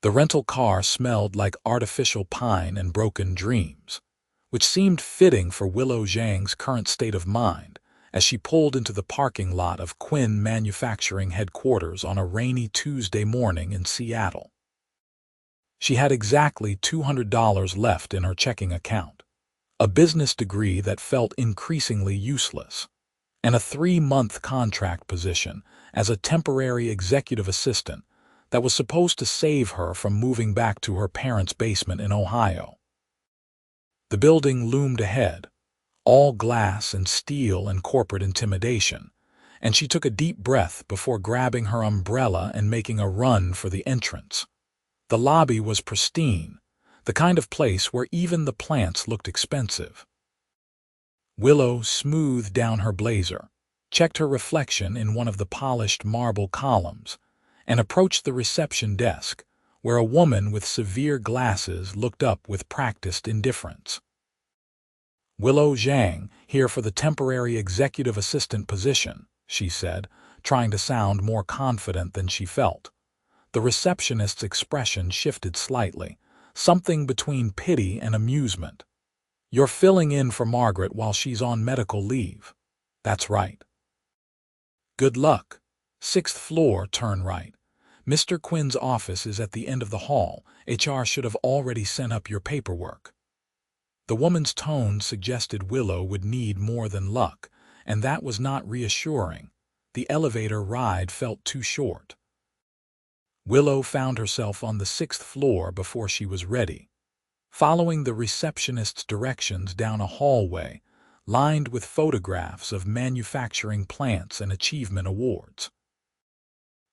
The rental car smelled like artificial pine and broken dreams, which seemed fitting for Willow Zhang's current state of mind as she pulled into the parking lot of Quinn Manufacturing headquarters on a rainy Tuesday morning in Seattle. She had exactly $200 left in her checking account, a business degree that felt increasingly useless, and a 3-month contract position as a temporary executive assistant that was supposed to save her from moving back to her parents' basement in Ohio. The building loomed ahead, all glass and steel and corporate intimidation, and she took a deep breath before grabbing her umbrella and making a run for the entrance. The lobby was pristine, the kind of place where even the plants looked expensive. Willow smoothed down her blazer, checked her reflection in one of the polished marble columns, and approached the reception desk, where a woman with severe glasses looked up with practiced indifference. "Willow Zhang, here for the temporary executive assistant position," she said, trying to sound more confident than she felt. The receptionist's expression shifted slightly, something between pity and amusement. "You're filling in for Margaret while she's on medical leave." "That's right." "Good luck. 6th floor, turn right. Mr. Quinn's office is at the end of the hall. HR should have already sent up your paperwork." The woman's tone suggested Willow would need more than luck, and that was not reassuring. The elevator ride felt too short. Willow found herself on the 6th floor before she was ready, following the receptionist's directions down a hallway lined with photographs of manufacturing plants and achievement awards.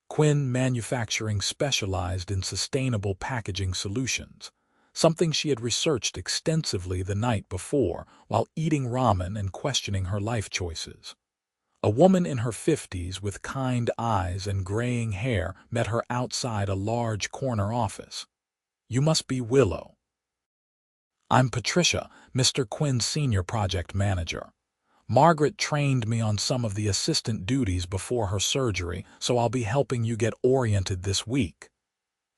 Quinn Manufacturing specialized in sustainable packaging solutions, something she had researched extensively the night before while eating ramen and questioning her life choices. A woman in her 50s with kind eyes and graying hair met her outside a large corner office. "You must be Willow." "I'm Patricia, Mr. Quinn's senior project manager. Margaret trained me on some of the assistant duties before her surgery, so I'll be helping you get oriented this week."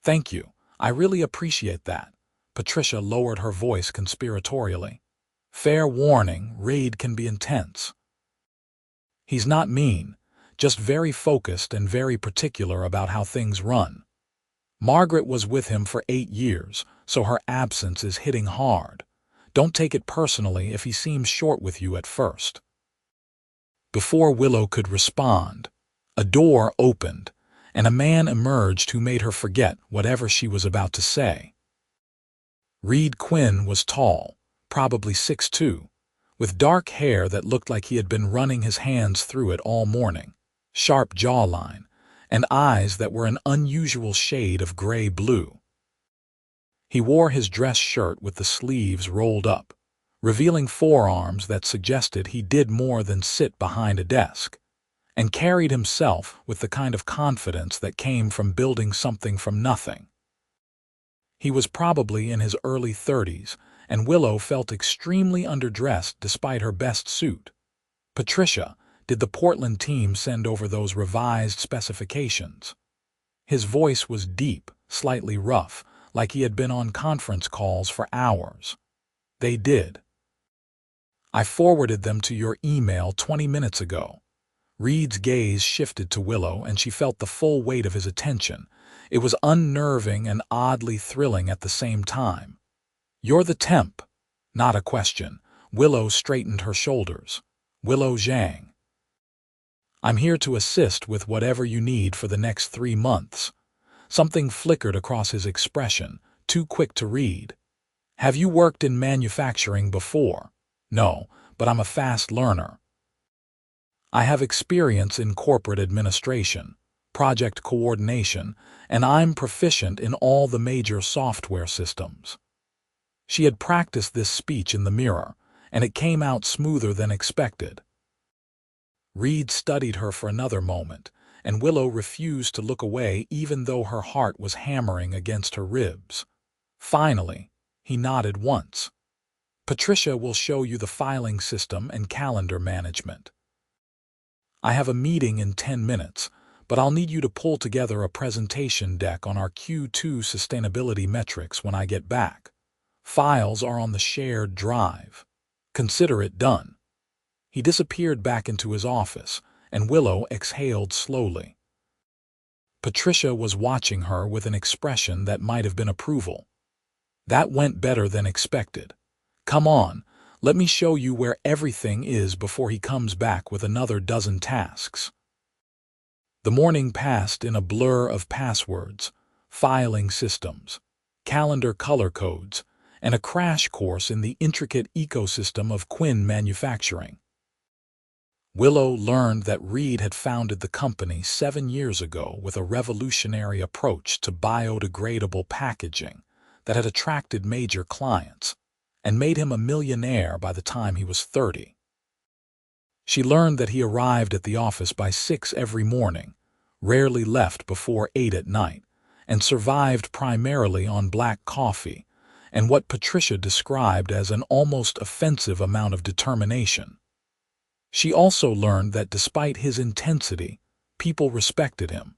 "Thank you. I really appreciate that." Patricia lowered her voice conspiratorially. "Fair warning, Reid can be intense." "He's not mean, just very focused and very particular about how things run. Margaret was with him for 8 years, so her absence is hitting hard. Don't take it personally if he seems short with you at first." Before Willow could respond, a door opened, and a man emerged who made her forget whatever she was about to say. Reid Quinn was tall, probably 6'2", with dark hair that looked like he had been running his hands through it all morning, sharp jawline, and eyes that were an unusual shade of gray-blue. He wore his dress shirt with the sleeves rolled up, revealing forearms that suggested he did more than sit behind a desk, and carried himself with the kind of confidence that came from building something from nothing. He was probably in his early 30s, and Willow felt extremely underdressed despite her best suit. "Patricia, did the Portland team send over those revised specifications?" His voice was deep, slightly rough, like he had been on conference calls for hours. "They did. I forwarded them to your email 20 minutes ago." Reid's gaze shifted to Willow, and she felt the full weight of his attention. It was unnerving and oddly thrilling at the same time. "You're the temp." "Not a question." Willow straightened her shoulders. "Willow Zhang. I'm here to assist with whatever you need for the next 3 months." Something flickered across his expression, too quick to read. "Have you worked in manufacturing before?" "No, but I'm a fast learner. I have experience in corporate administration, project coordination, and I'm proficient in all the major software systems." She had practiced this speech in the mirror, and it came out smoother than expected. Reid studied her for another moment, and Willow refused to look away even though her heart was hammering against her ribs. Finally, he nodded once. "Patricia will show you the filing system and calendar management." "I have a meeting in 10 minutes. but I'll need you to pull together a presentation deck on our Q2 sustainability metrics when I get back. Files are on the shared drive. Consider it done." He disappeared back into his office, and Willow exhaled slowly. Patricia was watching her with an expression that might have been approval. "That went better than expected. Come on, let me show you where everything is before he comes back with another dozen tasks." The morning passed in a blur of passwords, filing systems, calendar color codes, and a crash course in the intricate ecosystem of Quinn Manufacturing. Willow learned that Reed had founded the company 7 years ago with a revolutionary approach to biodegradable packaging that had attracted major clients and made him a millionaire by the time he was 30. She learned that he arrived at the office by 6 every morning, rarely left before 8 at night, and survived primarily on black coffee and what Patricia described as an almost offensive amount of determination. She also learned that despite his intensity, people respected him.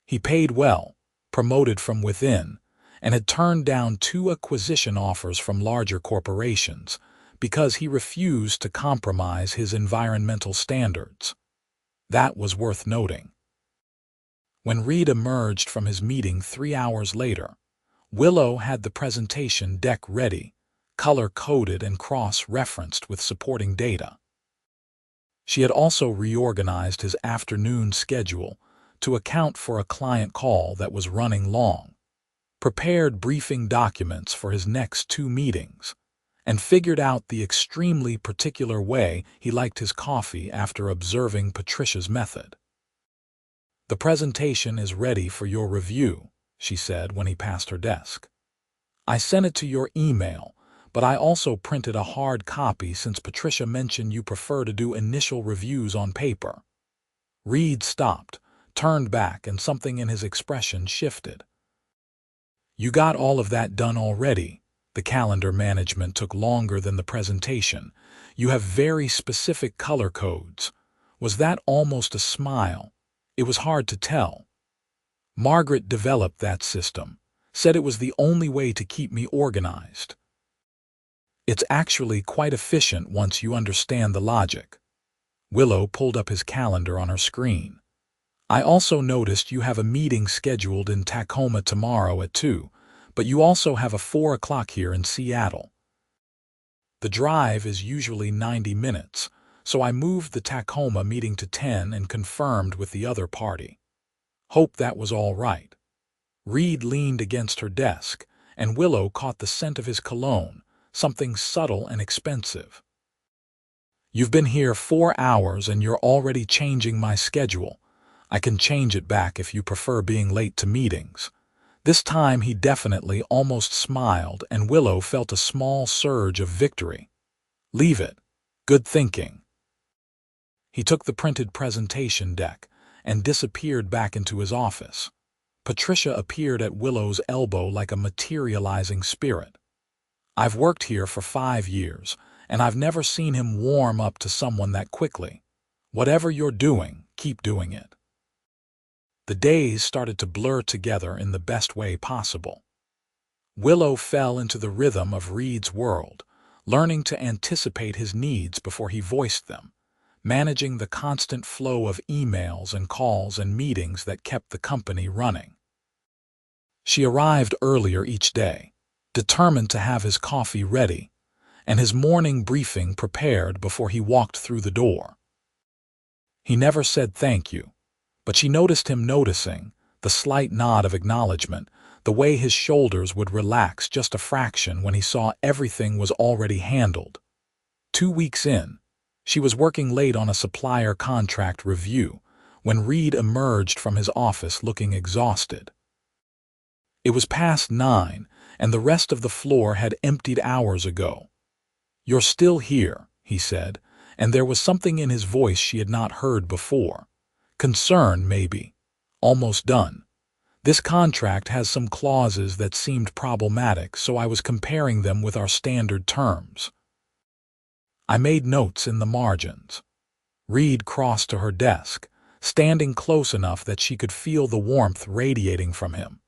He paid well, promoted from within, and had turned down 2 acquisition offers from larger corporations because he refused to compromise his environmental standards. That was worth noting. When Reed emerged from his meeting 3 hours later, Willow had the presentation deck ready, color-coded and cross-referenced with supporting data. She had also reorganized his afternoon schedule to account for a client call that was running long, prepared briefing documents for his next 2 meetings, and figured out the extremely particular way he liked his coffee after observing Patricia's method. "The presentation is ready for your review," she said when he passed her desk. "I sent it to your email, but I also printed a hard copy since Patricia mentioned you prefer to do initial reviews on paper." Reed stopped, turned back, and something in his expression shifted. "You got all of that done already. The calendar management took longer than the presentation. You have very specific color codes." Was that almost a smile? It was hard to tell. "Margaret developed that system, said it was the only way to keep me organized. It's actually quite efficient once you understand the logic." Willow pulled up his calendar on her screen. "I also noticed you have a meeting scheduled in Tacoma tomorrow at 2, but you also have a 4 o'clock here in Seattle. The drive is usually 90 minutes, so I moved the Tacoma meeting to 10 and confirmed with the other party. Hope that was all right." Reed leaned against her desk, and Willow caught the scent of his cologne, something subtle and expensive. "You've been here 4 hours and you're already changing my schedule. I can change it back if you prefer being late to meetings." This time he definitely almost smiled, and Willow felt a small surge of victory. "Leave it. Good thinking." He took the printed presentation deck and disappeared back into his office. Patricia appeared at Willow's elbow like a materializing spirit. "I've worked here for 5 years, and I've never seen him warm up to someone that quickly. Whatever you're doing, keep doing it." The days started to blur together in the best way possible. Willow fell into the rhythm of Reed's world, learning to anticipate his needs before he voiced them, managing the constant flow of emails and calls and meetings that kept the company running. She arrived earlier each day, determined to have his coffee ready, and his morning briefing prepared before he walked through the door. He never said thank you, but she noticed him noticing, the slight nod of acknowledgement, the way his shoulders would relax just a fraction when he saw everything was already handled. 2 weeks in, she was working late on a supplier contract review when Reed emerged from his office looking exhausted. It was past 9, and the rest of the floor had emptied hours ago. "You're still here," he said, and there was something in his voice she had not heard before. Concern, maybe. "Almost done. This contract has some clauses that seemed problematic, so I was comparing them with our standard terms. I made notes in the margins." Reed crossed to her desk, standing close enough that she could feel the warmth radiating from him.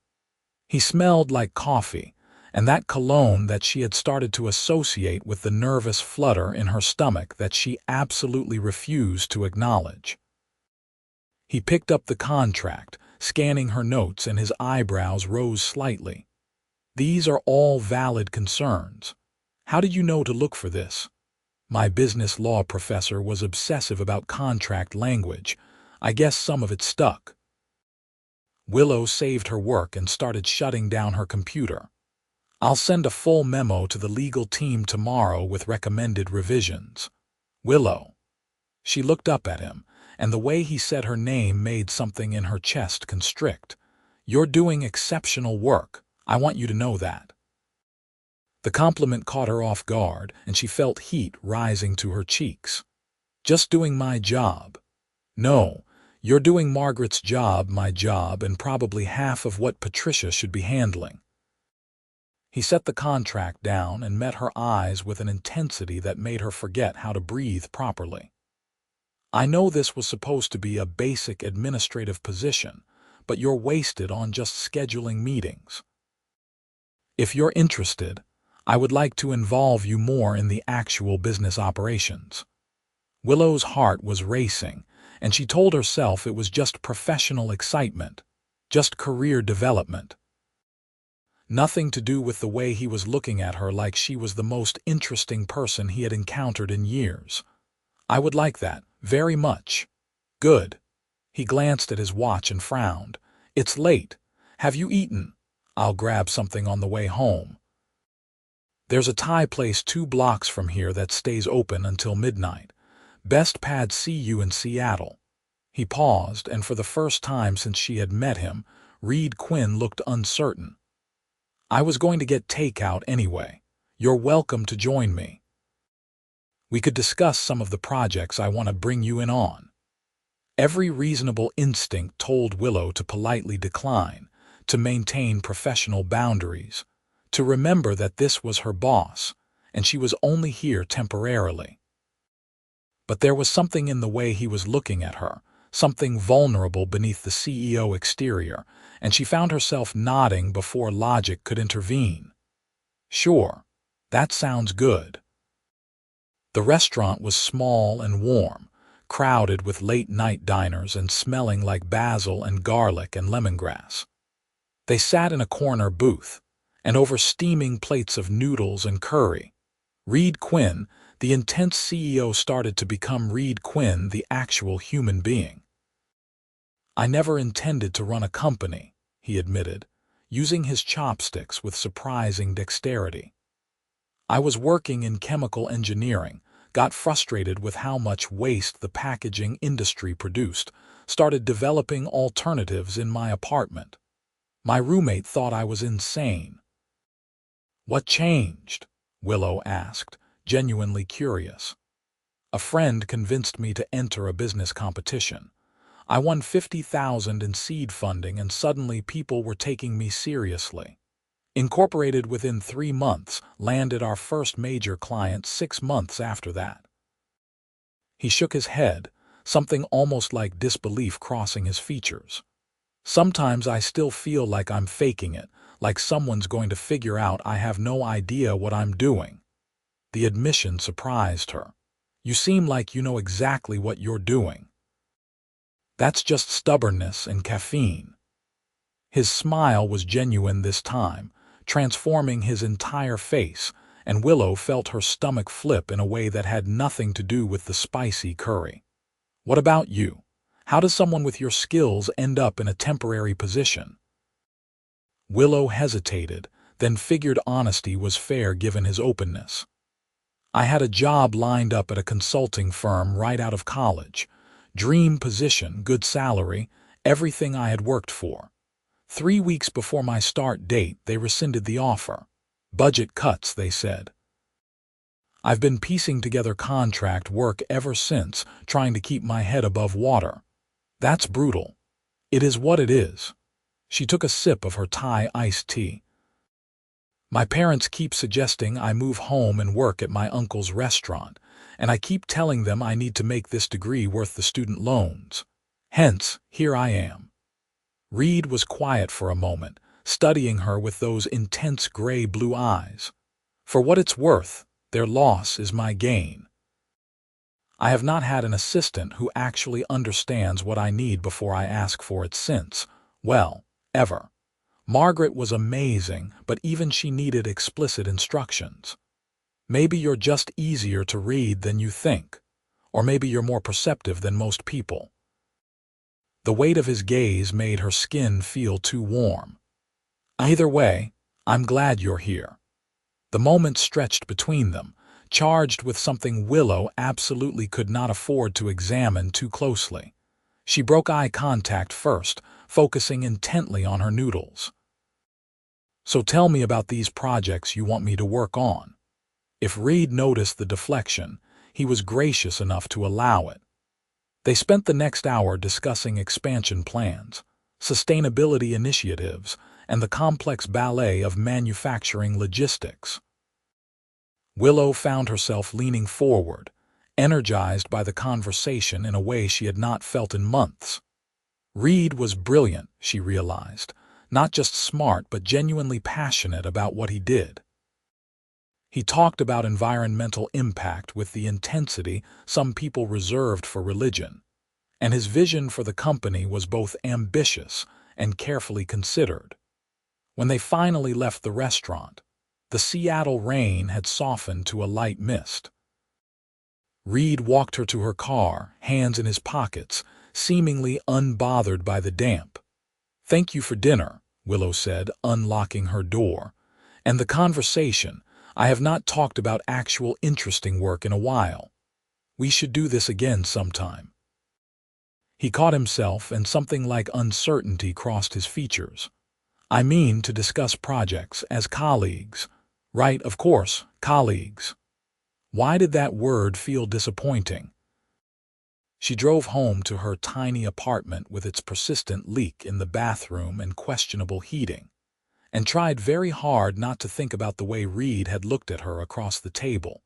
He smelled like coffee, and that cologne that she had started to associate with the nervous flutter in her stomach that she absolutely refused to acknowledge. He picked up the contract, scanning her notes, and his eyebrows rose slightly. "These are all valid concerns. How did you know to look for this?" "My business law professor was obsessive about contract language. I guess some of it stuck." Willow saved her work and started shutting down her computer. "I'll send a full memo to the legal team tomorrow with recommended revisions." "Willow." She looked up at him, and the way he said her name made something in her chest constrict. "You're doing exceptional work. I want you to know that." The compliment caught her off guard, and she felt heat rising to her cheeks. "Just doing my job." "No, you're doing Margaret's job, my job, and probably half of what Patricia should be handling." He set the contract down and met her eyes with an intensity that made her forget how to breathe properly. "I know this was supposed to be a basic administrative position, but you're wasted on just scheduling meetings. If you're interested, I would like to involve you more in the actual business operations." Willow's heart was racing, and she told herself it was just professional excitement, just career development. Nothing to do with the way he was looking at her like she was the most interesting person he had encountered in years. "I would like that, very much." "Good." He glanced at his watch and frowned. "It's late. Have you eaten?" "I'll grab something on the way home." "There's a Thai place 2 blocks from here that stays open until midnight. Best pad see you in Seattle." He paused, and for the first time since she had met him, Reed Quinn looked uncertain. "I was going to get takeout anyway. You're welcome to join me. We could discuss some of the projects I want to bring you in on." Every reasonable instinct told Willow to politely decline, to maintain professional boundaries, to remember that this was her boss, and she was only here temporarily. But there was something in the way he was looking at her, something vulnerable beneath the CEO exterior, and she found herself nodding before logic could intervene. "Sure, that sounds good." The restaurant was small and warm, crowded with late-night diners and smelling like basil and garlic and lemongrass. They sat in a corner booth, and over steaming plates of noodles and curry. Reed Quinn, the intense CEO, started to become Reed Quinn, the actual human being. "I never intended to run a company," he admitted, using his chopsticks with surprising dexterity. "I was working in chemical engineering, got frustrated with how much waste the packaging industry produced, started developing alternatives in my apartment. My roommate thought I was insane." "What changed?" Willow asked, genuinely curious. "A friend convinced me to enter a business competition. I won $50,000 in seed funding, and suddenly people were taking me seriously. Incorporated within 3 months, landed our first major client 6 months after that." He shook his head, something almost like disbelief crossing his features. "Sometimes I still feel like I'm faking it, like someone's going to figure out I have no idea what I'm doing." The admission surprised her. "You seem like you know exactly what you're doing." "That's just stubbornness and caffeine." His smile was genuine this time, transforming his entire face, and Willow felt her stomach flip in a way that had nothing to do with the spicy curry. "What about you? How does someone with your skills end up in a temporary position?" Willow hesitated, then figured honesty was fair given his openness. "I had a job lined up at a consulting firm right out of college. Dream position, good salary, everything I had worked for. 3 weeks before my start date, they rescinded the offer. Budget cuts, they said. I've been piecing together contract work ever since, trying to keep my head above water. That's brutal. It is what it is." She took a sip of her Thai iced tea. "My parents keep suggesting I move home and work at my uncle's restaurant, and I keep telling them I need to make this degree worth the student loans. Hence, here I am. Reed was quiet for a moment, studying her with those intense gray-blue eyes. For what it's worth, their loss is my gain. I have not had an assistant who actually understands what I need before I ask for it since, well, ever. Margaret was amazing, but even she needed explicit instructions. Maybe you're just easier to read than you think, or maybe you're more perceptive than most people. The weight of his gaze made her skin feel too warm. Either way, I'm glad you're here. The moment stretched between them, charged with something Willow absolutely could not afford to examine too closely. She broke eye contact first, focusing intently on her noodles. So tell me about these projects you want me to work on. If Reed noticed the deflection, he was gracious enough to allow it. They spent the next hour discussing expansion plans, sustainability initiatives, and the complex ballet of manufacturing logistics. Willow found herself leaning forward, energized by the conversation in a way she had not felt in months. Reed was brilliant, she realized, not just smart but genuinely passionate about what he did. He talked about environmental impact with the intensity some people reserved for religion, and his vision for the company was both ambitious and carefully considered. When they finally left the restaurant, the Seattle rain had softened to a light mist. Reed walked her to her car, hands in his pockets, seemingly unbothered by the damp. "Thank you for dinner," Willow said, unlocking her door. "And the conversation. I have not talked about actual interesting work in a while. We should do this again sometime." He caught himself, and something like uncertainty crossed his features. "I mean to discuss projects as colleagues." "Right, of course, colleagues." Why did that word feel disappointing? She drove home to her tiny apartment with its persistent leak in the bathroom and questionable heating, and tried very hard not to think about the way Reed had looked at her across the table,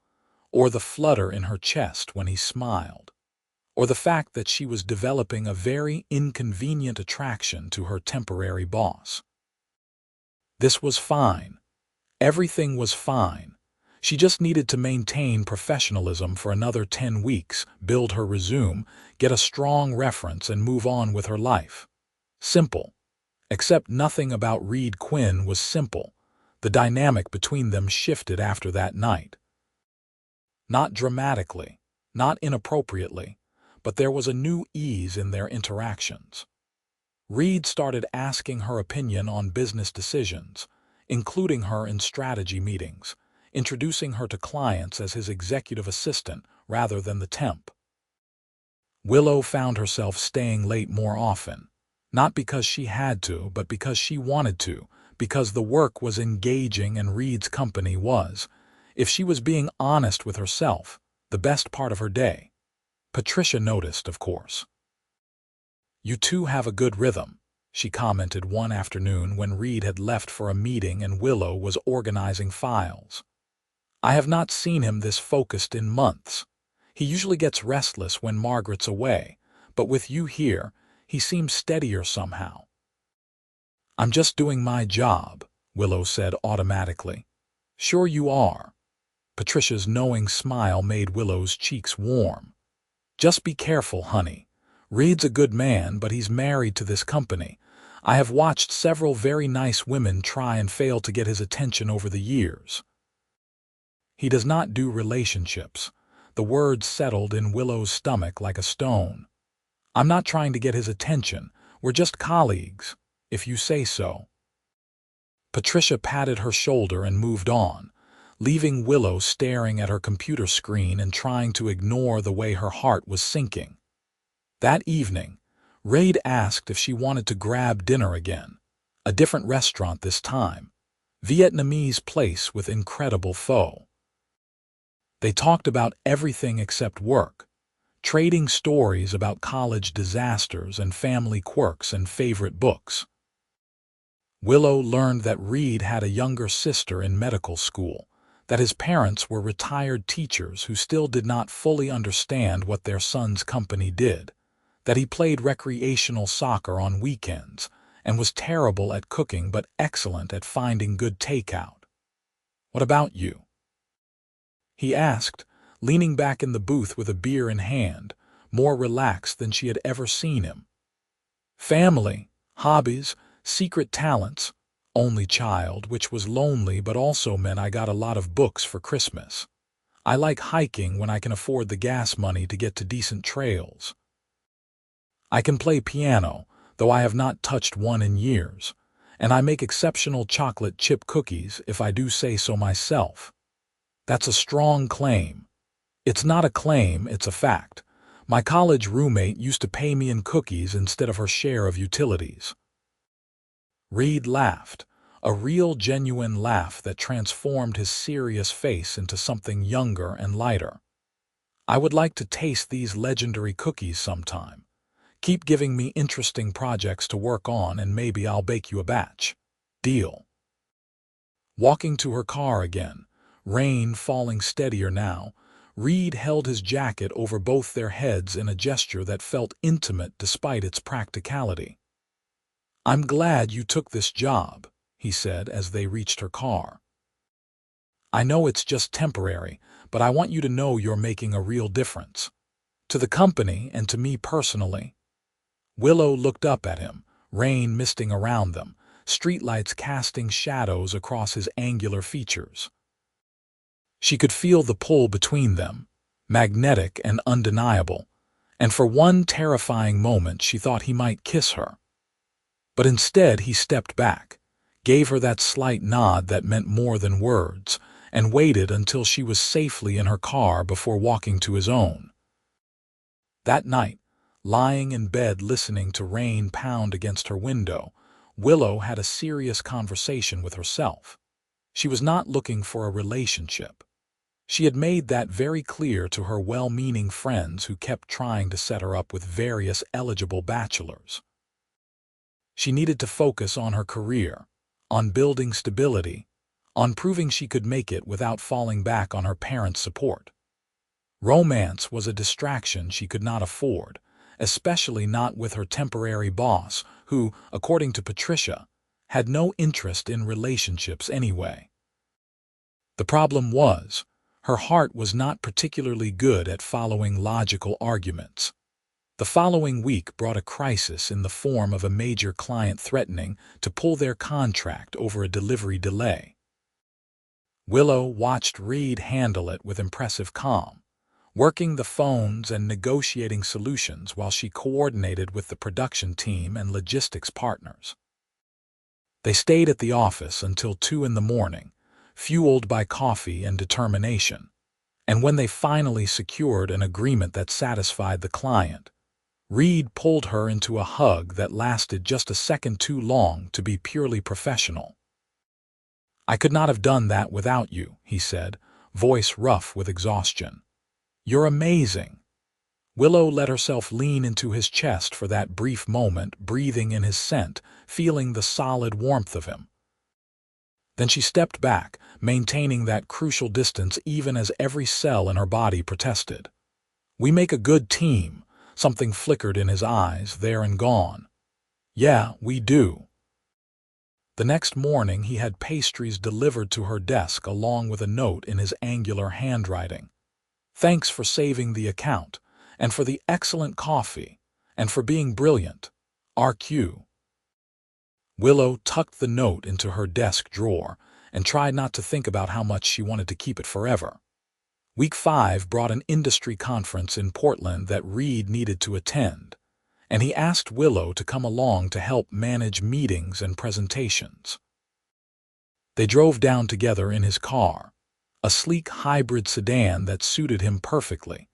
or the flutter in her chest when he smiled, or the fact that she was developing a very inconvenient attraction to her temporary boss. This was fine. Everything was fine. She just needed to maintain professionalism for another 10 weeks, build her resume, get a strong reference, and move on with her life. Simple. Except nothing about Reed Quinn was simple. The dynamic between them shifted after that night. Not dramatically, not inappropriately, but there was a new ease in their interactions. Reed started asking her opinion on business decisions, including her in strategy meetings, introducing her to clients as his executive assistant rather than the temp. Willow found herself staying late more often, not because she had to, but because she wanted to, because the work was engaging and Reed's company was, if she was being honest with herself, the best part of her day. Patricia noticed, of course. "You two have a good rhythm," she commented one afternoon when Reed had left for a meeting and Willow was organizing files. "I have not seen him this focused in months. He usually gets restless when Margaret's away, but with you here, he seems steadier somehow." "I'm just doing my job," Willow said automatically. "Sure you are." Patricia's knowing smile made Willow's cheeks warm. "Just be careful, honey. Reed's a good man, but he's married to this company. I have watched several very nice women try and fail to get his attention over the years." "He does not do relationships." The words settled in Willow's stomach like a stone. "I'm not trying to get his attention. We're just colleagues, if you say so." Patricia patted her shoulder and moved on, leaving Willow staring at her computer screen and trying to ignore the way her heart was sinking. That evening, Reed asked if she wanted to grab dinner again. A different restaurant this time. Vietnamese place with incredible pho. They talked about everything except work, trading stories about college disasters and family quirks and favorite books. Willow learned that Reed had a younger sister in medical school, that his parents were retired teachers who still did not fully understand what their son's company did, that he played recreational soccer on weekends and was terrible at cooking but excellent at finding good takeout. "What about you?" he asked, leaning back in the booth with a beer in hand, more relaxed than she had ever seen him. "Family, hobbies, secret talents, only child, which was lonely but also meant I got a lot of books for Christmas. I like hiking when I can afford the gas money to get to decent trails. I can play piano, though I have not touched one in years, and I make exceptional chocolate chip cookies if I do say so myself." "That's a strong claim." "It's not a claim, it's a fact. My college roommate used to pay me in cookies instead of her share of utilities." Reed laughed, a real genuine laugh that transformed his serious face into something younger and lighter. "I would like to taste these legendary cookies sometime. Keep giving me interesting projects to work on and maybe I'll bake you a batch. Deal." Walking to her car again, rain falling steadier now, Reed held his jacket over both their heads in a gesture that felt intimate despite its practicality. "I'm glad you took this job," he said as they reached her car. "I know it's just temporary, but I want you to know you're making a real difference. To the company and to me personally." Willow looked up at him, rain misting around them, streetlights casting shadows across his angular features. She could feel the pull between them, magnetic and undeniable, and for one terrifying moment she thought he might kiss her. But instead he stepped back, gave her that slight nod that meant more than words, and waited until she was safely in her car before walking to his own. That night, lying in bed listening to rain pound against her window, Willow had a serious conversation with herself. She was not looking for a relationship. She had made that very clear to her well-meaning friends who kept trying to set her up with various eligible bachelors. She needed to focus on her career, on building stability, on proving she could make it without falling back on her parents' support. Romance was a distraction she could not afford, especially not with her temporary boss, who, according to Patricia, had no interest in relationships anyway. The problem was, her heart was not particularly good at following logical arguments. The following week brought a crisis in the form of a major client threatening to pull their contract over a delivery delay. Willow watched Reed handle it with impressive calm, working the phones and negotiating solutions while she coordinated with the production team and logistics partners. They stayed at the office until 2 in the morning, fueled by coffee and determination, and when they finally secured an agreement that satisfied the client, Reed pulled her into a hug that lasted just a second too long to be purely professional. "I could not have done that without you," he said, voice rough with exhaustion. "You're amazing." Willow let herself lean into his chest for that brief moment, breathing in his scent, feeling the solid warmth of him. Then she stepped back, maintaining that crucial distance even as every cell in her body protested. "We make a good team." Something flickered in his eyes, there and gone. "Yeah, we do." The next morning he had pastries delivered to her desk along with a note in his angular handwriting. "Thanks for saving the account, and for the excellent coffee, and for being brilliant. RQ." Willow tucked the note into her desk drawer and tried not to think about how much she wanted to keep it forever. Week 5 brought an industry conference in Portland that Reed needed to attend, and he asked Willow to come along to help manage meetings and presentations. They drove down together in his car, a sleek hybrid sedan that suited him perfectly,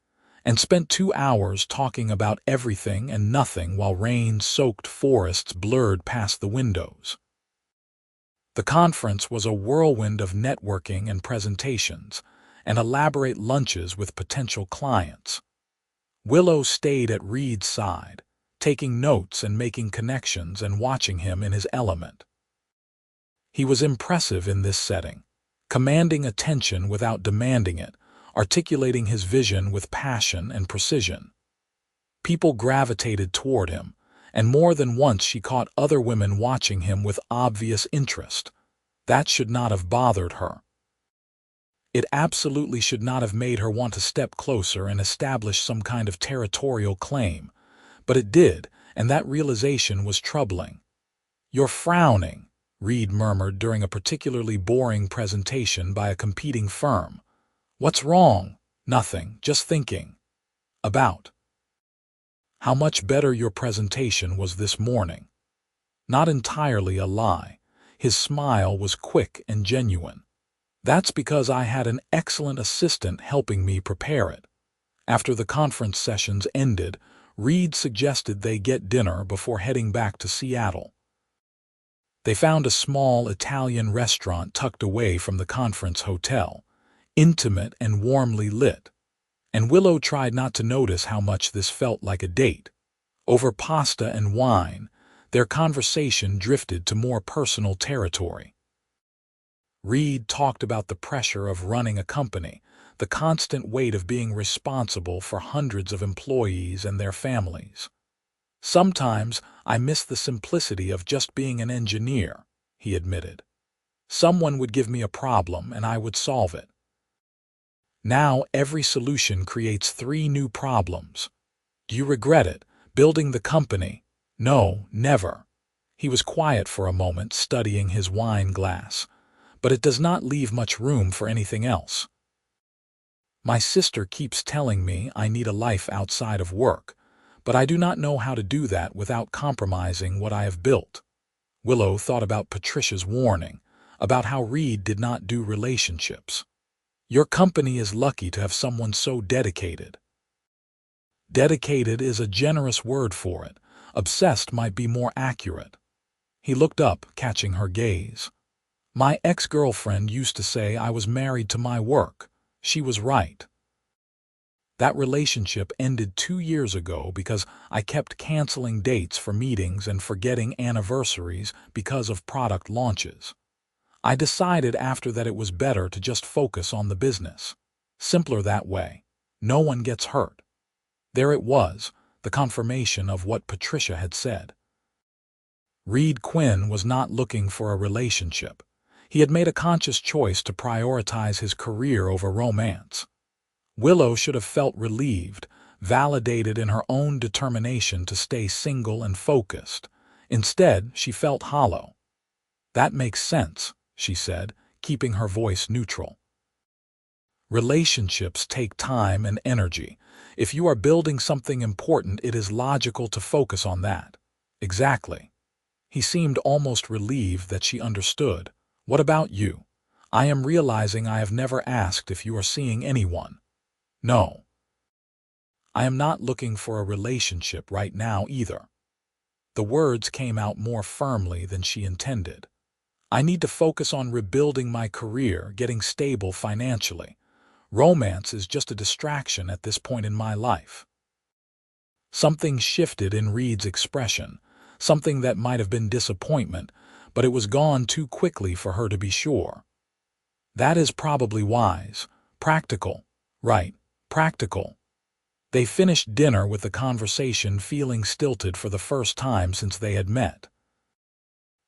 and spent 2 hours talking about everything and nothing while rain-soaked forests blurred past the windows. The conference was a whirlwind of networking and presentations, and elaborate lunches with potential clients. Willow stayed at Reed's side, taking notes and making connections and watching him in his element. He was impressive in this setting, commanding attention without demanding it, articulating his vision with passion and precision. People gravitated toward him, and more than once she caught other women watching him with obvious interest. That should not have bothered her. It absolutely should not have made her want to step closer and establish some kind of territorial claim. But it did, and that realization was troubling. "You're frowning," Reed murmured during a particularly boring presentation by a competing firm. "What's wrong?" "Nothing, just thinking." "About?" "How much better your presentation was this morning." Not entirely a lie. His smile was quick and genuine. "That's because I had an excellent assistant helping me prepare it." After the conference sessions ended, Reed suggested they get dinner before heading back to Seattle. They found a small Italian restaurant tucked away from the conference hotel, intimate and warmly lit. And Willow tried not to notice how much this felt like a date. Over pasta and wine, their conversation drifted to more personal territory. Reed talked about the pressure of running a company, the constant weight of being responsible for hundreds of employees and their families. "Sometimes I miss the simplicity of just being an engineer," he admitted. "Someone would give me a problem and I would solve it. Now every solution creates 3 new problems. Do you regret it, building the company?" "No, never." He was quiet for a moment, studying his wine glass. "But it does not leave much room for anything else. My sister keeps telling me I need a life outside of work, but I do not know how to do that without compromising what I have built." Willow thought about Patricia's warning, about how Reed did not do relationships. "Your company is lucky to have someone so dedicated." "Dedicated is a generous word for it. Obsessed might be more accurate." He looked up, catching her gaze. "My ex-girlfriend used to say I was married to my work." She was right. "That relationship ended 2 years ago because I kept canceling dates for meetings and forgetting anniversaries because of product launches. I decided after that it was better to just focus on the business. Simpler that way. No one gets hurt." There it was, the confirmation of what Patricia had said. Reed Quinn was not looking for a relationship. He had made a conscious choice to prioritize his career over romance. Willow should have felt relieved, validated in her own determination to stay single and focused. Instead, she felt hollow. "That makes sense," she said, keeping her voice neutral. "Relationships take time and energy. If you are building something important, it is logical to focus on that." "Exactly." He seemed almost relieved that she understood. "What about you? I am realizing I have never asked if you are seeing anyone." "No. I am not looking for a relationship right now either." The words came out more firmly than she intended. "I need to focus on rebuilding my career, getting stable financially. Romance is just a distraction at this point in my life." Something shifted in Reed's expression, something that might have been disappointment, but it was gone too quickly for her to be sure. "That is probably wise. Practical. Right, practical." They finished dinner with the conversation feeling stilted for the first time since they had met.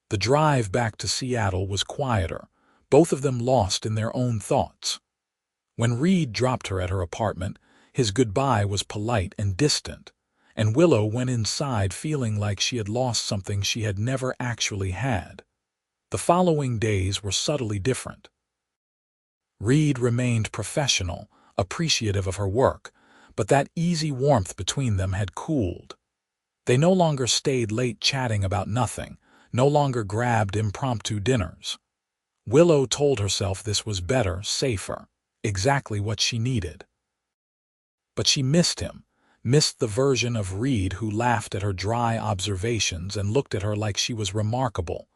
The drive back to Seattle was quieter, both of them lost in their own thoughts. When Reed dropped her at her apartment, his goodbye was polite and distant, and Willow went inside feeling like she had lost something she had never actually had. The following days were subtly different. Reed remained professional, appreciative of her work, but that easy warmth between them had cooled. They no longer stayed late chatting about nothing, no longer grabbed impromptu dinners. Willow told herself this was better, safer, exactly what she needed. But she missed him, missed the version of Reed who laughed at her dry observations and looked at her like she was remarkable.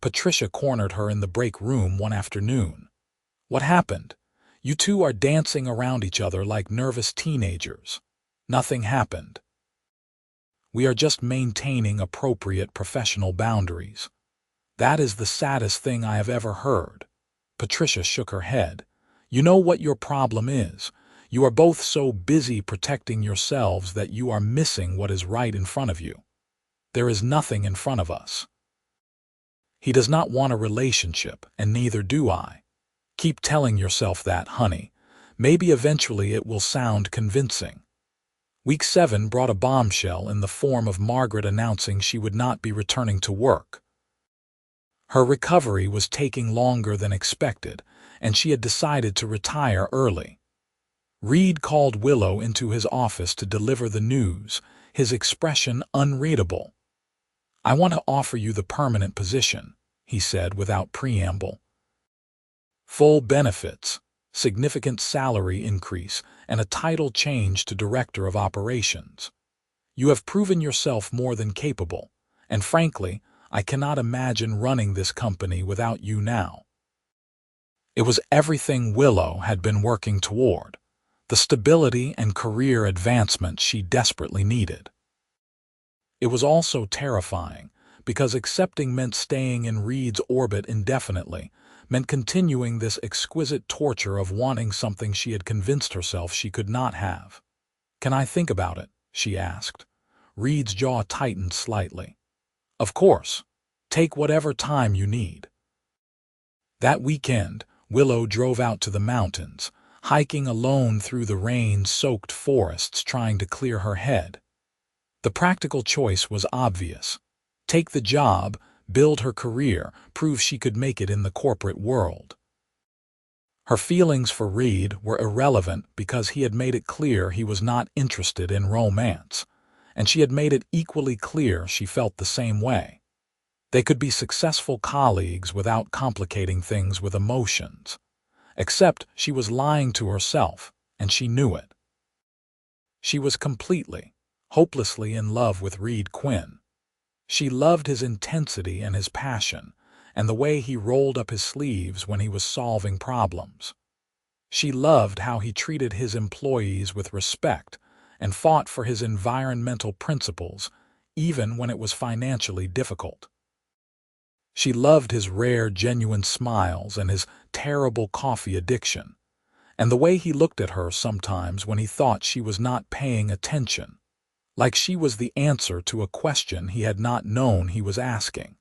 Patricia cornered her in the break room one afternoon. "What happened? You two are dancing around each other like nervous teenagers." "Nothing happened. We are just maintaining appropriate professional boundaries." "That is the saddest thing I have ever heard." Patricia shook her head. "You know what your problem is. You are both so busy protecting yourselves that you are missing what is right in front of you. There is nothing in front of us. He does not want a relationship, and neither do I. Keep telling yourself that, honey. Maybe eventually it will sound convincing. Week 7 brought a bombshell in the form of Margaret announcing she would not be returning to work. Her recovery was taking longer than expected, and she had decided to retire early. Reed called Willow into his office to deliver the news, his expression unreadable. "I want to offer you the permanent position," he said without preamble. "Full benefits, significant salary increase, and a title change to Director of Operations. You have proven yourself more than capable, and frankly, I cannot imagine running this company without you now." It was everything Willow had been working toward, the stability and career advancement she desperately needed. It was also terrifying, because accepting meant staying in Reed's orbit indefinitely, meant continuing this exquisite torture of wanting something she had convinced herself she could not have. "Can I think about it?" she asked. Reed's jaw tightened slightly. "Of course. Take whatever time you need." That weekend, Willow drove out to the mountains, hiking alone through the rain-soaked forests trying to clear her head. The practical choice was obvious. Take the job, build her career, prove she could make it in the corporate world. Her feelings for Reed were irrelevant because he had made it clear he was not interested in romance, and she had made it equally clear she felt the same way. They could be successful colleagues without complicating things with emotions. Except she was lying to herself, and she knew it. She was completely, hopelessly in love with Reed Quinn. She loved his intensity and his passion, and the way he rolled up his sleeves when he was solving problems. She loved how he treated his employees with respect and fought for his environmental principles, even when it was financially difficult. She loved his rare, genuine smiles and his terrible coffee addiction, and the way he looked at her sometimes when he thought she was not paying attention, like she was the answer to a question he had not known he was asking.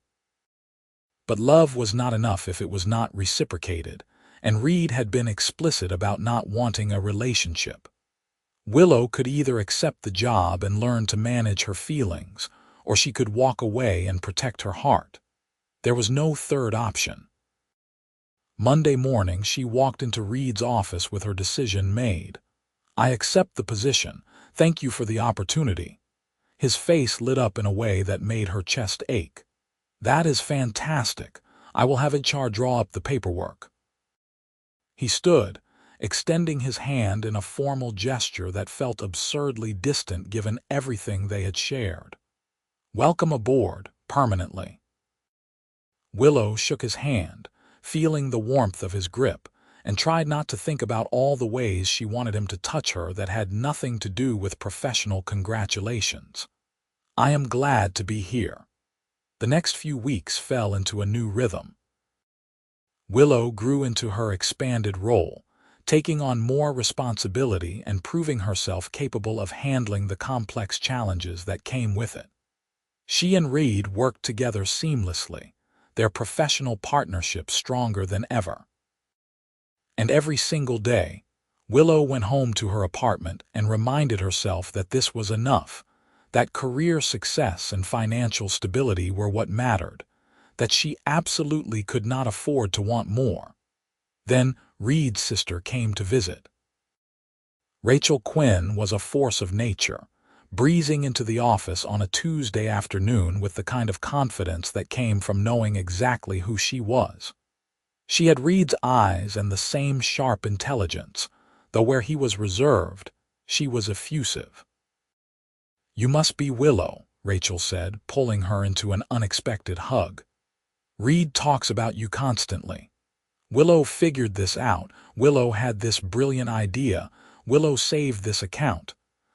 But love was not enough if it was not reciprocated, and Reed had been explicit about not wanting a relationship. Willow could either accept the job and learn to manage her feelings, or she could walk away and protect her heart. There was no third option. Monday morning, she walked into Reed's office with her decision made. "I accept the position. Thank you for the opportunity." His face lit up in a way that made her chest ache. "That is fantastic. I will have HR draw up the paperwork." He stood, extending his hand in a formal gesture that felt absurdly distant given everything they had shared. "Welcome aboard, permanently." Willow shook his hand, feeling the warmth of his grip, and tried not to think about all the ways she wanted him to touch her that had nothing to do with professional congratulations. "I am glad to be here." The next few weeks fell into a new rhythm. Willow grew into her expanded role, taking on more responsibility and proving herself capable of handling the complex challenges that came with it. She and Reed worked together seamlessly, their professional partnership stronger than ever. And every single day, Willow went home to her apartment and reminded herself that this was enough, that career success and financial stability were what mattered, that she absolutely could not afford to want more. Then Reed's sister came to visit. Rachel Quinn was a force of nature, breezing into the office on a Tuesday afternoon with the kind of confidence that came from knowing exactly who she was. She had Reed's eyes and the same sharp intelligence, though where he was reserved, she was effusive. "You must be Willow," Rachel said, pulling her into an unexpected hug. "Reed talks about you constantly." Willow figured this out. Willow had this brilliant idea. Willow saved this account.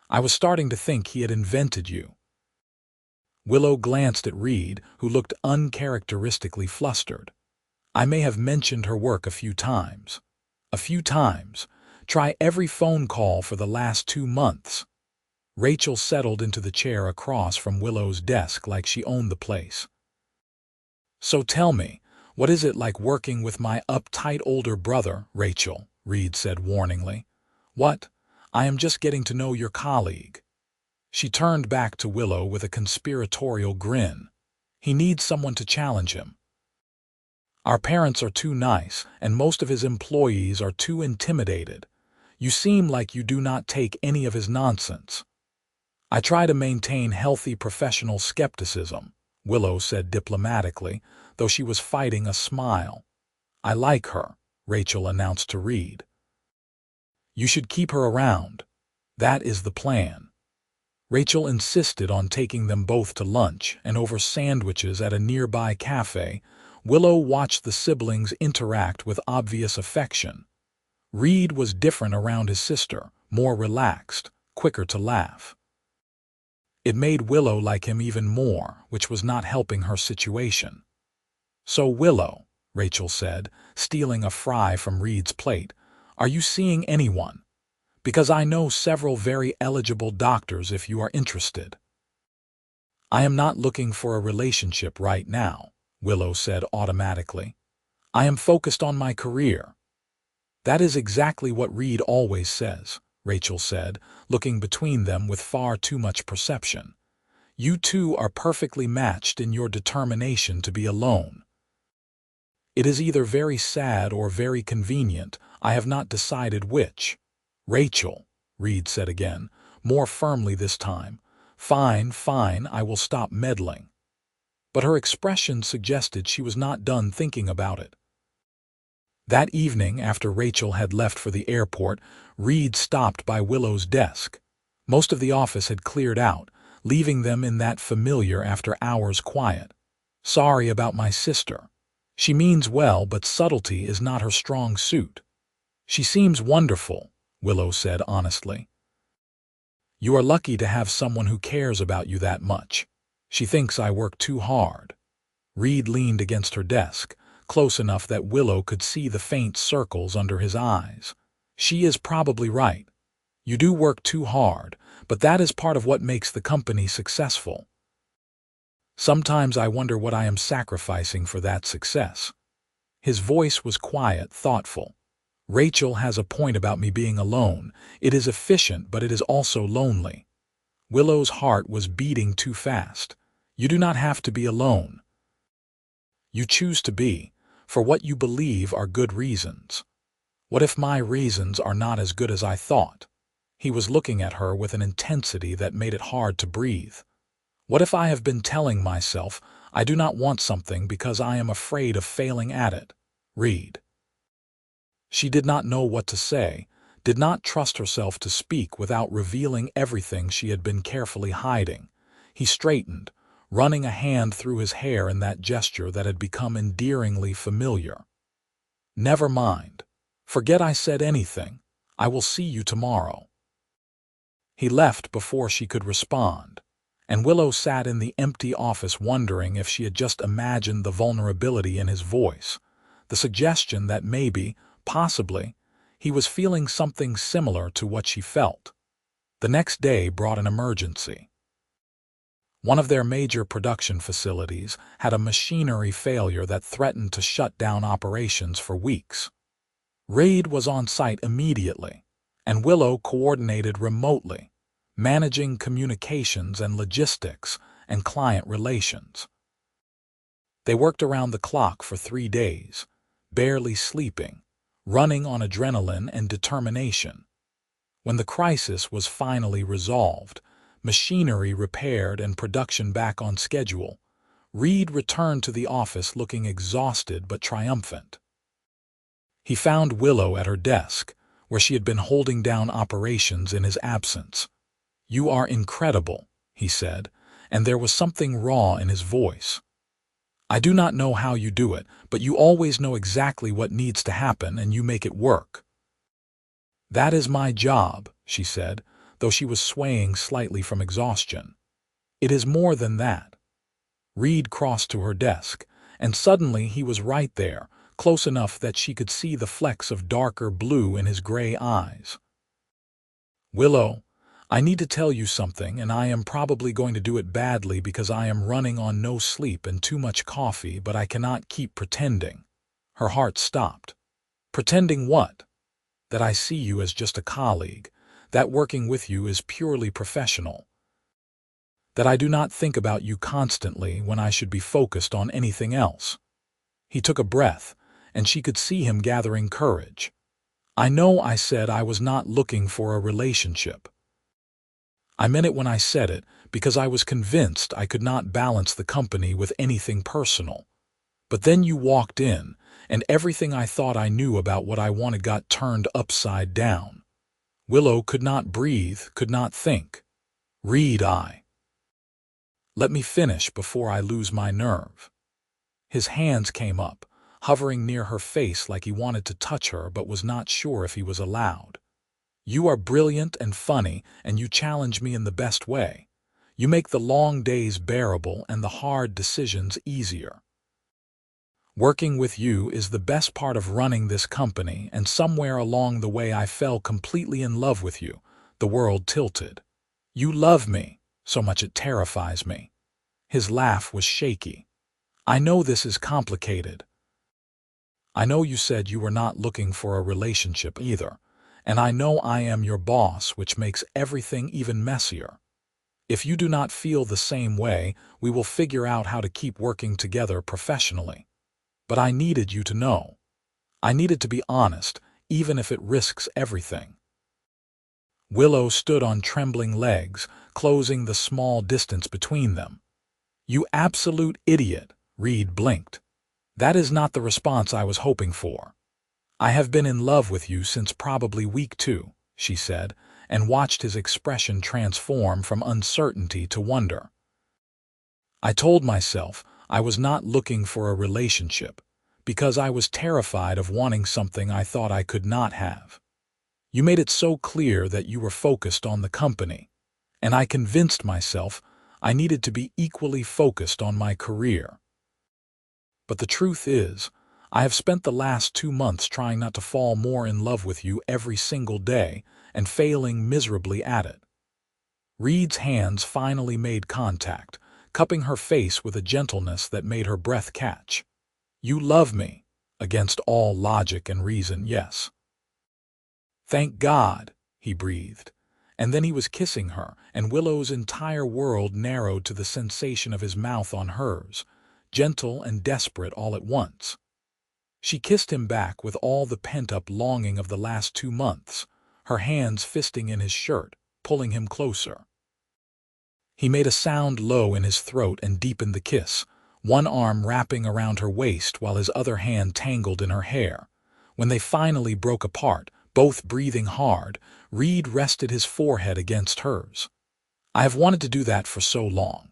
"I was starting to think he had invented you." Willow glanced at Reed, who looked uncharacteristically flustered. "I may have mentioned her work a few times." "A few times. Try every phone call for the last 2 months. Rachel settled into the chair across from Willow's desk like she owned the place. So tell me, what is it like working with my uptight older brother, Rachel? Reed said warningly. What? I am just getting to know your colleague. She turned back to Willow with a conspiratorial grin. He needs someone to challenge him. Our parents are too nice, and most of his employees are too intimidated. You seem like you do not take any of his nonsense. I try to maintain healthy professional skepticism, Willow said diplomatically, though she was fighting a smile. I like her, Rachel announced to Reed. You should keep her around. That is the plan. Rachel insisted on taking them both to lunch, and over sandwiches at a nearby cafe, Willow watched the siblings interact with obvious affection. Reed was different around his sister, more relaxed, quicker to laugh. It made Willow like him even more, which was not helping her situation. So Willow, Rachel said, stealing a fry from Reed's plate, are you seeing anyone? Because I know several very eligible doctors if you are interested. I am not looking for a relationship right now, Willow said automatically. I am focused on my career. That is exactly what Reed always says, Rachel said, looking between them with far too much perception. You two are perfectly matched in your determination to be alone. It is either very sad or very convenient. I have not decided which. Rachel, Reed said again, more firmly this time. Fine, fine, I will stop meddling. But her expression suggested she was not done thinking about it. That evening, after Rachel had left for the airport, Reed stopped by Willow's desk. Most of the office had cleared out, leaving them in that familiar after-hours quiet. Sorry about my sister. She means well, but subtlety is not her strong suit. She seems wonderful, Willow said honestly. You are lucky to have someone who cares about you that much. She thinks I work too hard. Reed leaned against her desk, close enough that Willow could see the faint circles under his eyes. She is probably right. You do work too hard, but that is part of what makes the company successful. Sometimes I wonder what I am sacrificing for that success. His voice was quiet, thoughtful. Rachel has a point about me being alone. It is efficient, but it is also lonely. Willow's heart was beating too fast. You do not have to be alone. You choose to be, for what you believe are good reasons. What if my reasons are not as good as I thought? He was looking at her with an intensity that made it hard to breathe. What if I have been telling myself I do not want something because I am afraid of failing at it? Reed. She did not know what to say, did not trust herself to speak without revealing everything she had been carefully hiding. He straightened, running a hand through his hair in that gesture that had become endearingly familiar. Never mind. Forget I said anything. I will see you tomorrow. He left before she could respond, and Willow sat in the empty office wondering if she had just imagined the vulnerability in his voice, the suggestion that maybe, possibly, he was feeling something similar to what she felt. The next day brought an emergency. One of their major production facilities had a machinery failure that threatened to shut down operations for weeks. Reed was on site immediately, and Willow coordinated remotely, managing communications and logistics and client relations. They worked around the clock for 3 days, barely sleeping, running on adrenaline and determination. When the crisis was finally resolved, machinery repaired and production back on schedule, Reed returned to the office looking exhausted but triumphant. He found Willow at her desk, where she had been holding down operations in his absence. "You are incredible," he said, and there was something raw in his voice. "I do not know how you do it, but you always know exactly what needs to happen and you make it work." "That is my job," she said, though she was swaying slightly from exhaustion. "It is more than that." Reed crossed to her desk, and suddenly he was right there, close enough that she could see the flecks of darker blue in his gray eyes. "Willow, I need to tell you something, and I am probably going to do it badly because I am running on no sleep and too much coffee, but I cannot keep pretending." Her heart stopped. "Pretending what?" "That I see you as just a colleague, that working with you is purely professional, that I do not think about you constantly when I should be focused on anything else." He took a breath, and she could see him gathering courage. "I know I said I was not looking for a relationship. I meant it when I said it, because I was convinced I could not balance the company with anything personal. But then you walked in, and everything I thought I knew about what I wanted got turned upside down." Willow could not breathe, could not think. "Reed, let me finish before I lose my nerve." His hands came up, hovering near her face like he wanted to touch her but was not sure if he was allowed. "You are brilliant and funny, and you challenge me in the best way. You make the long days bearable and the hard decisions easier. Working with you is the best part of running this company, and somewhere along the way I fell completely in love with you." The world tilted. "You love me, so much it terrifies me." His laugh was shaky. "I know this is complicated. I know you said you were not looking for a relationship either, and I know I am your boss, which makes everything even messier. If you do not feel the same way, we will figure out how to keep working together professionally. But I needed you to know. I needed to be honest, even if it risks everything." Willow stood on trembling legs, closing the small distance between them. "You absolute idiot," Reed blinked. "That is not the response I was hoping for." "I have been in love with you since probably week 2, she said, and watched his expression transform from uncertainty to wonder. "I told myself I was not looking for a relationship because I was terrified of wanting something I thought I could not have. You made it so clear that you were focused on the company, and I convinced myself I needed to be equally focused on my career. But the truth is, I have spent the last 2 months trying not to fall more in love with you every single day and failing miserably at it." Reed's hands finally made contact, cupping her face with a gentleness that made her breath catch. "You love me, against all logic and reason, yes." "Thank God," he breathed. And then he was kissing her, and Willow's entire world narrowed to the sensation of his mouth on hers, gentle and desperate all at once. She kissed him back with all the pent-up longing of the last 2 months, her hands fisting in his shirt, pulling him closer. He made a sound low in his throat and deepened the kiss, one arm wrapping around her waist while his other hand tangled in her hair. When they finally broke apart, both breathing hard, Reed rested his forehead against hers. "I have wanted to do that for so long."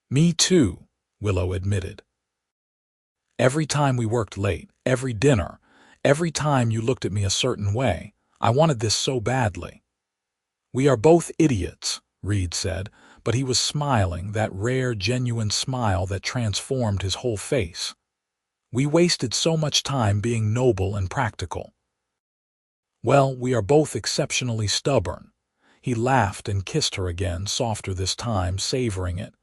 "Me too," Willow admitted. "Every time we worked late, every dinner, every time you looked at me a certain way, I wanted this so badly." "We are both idiots," Reed said, but he was smiling, that rare, genuine smile that transformed his whole face. "We wasted so much time being noble and practical." "Well, we are both exceptionally stubborn." He laughed and kissed her again, softer this time, savoring it.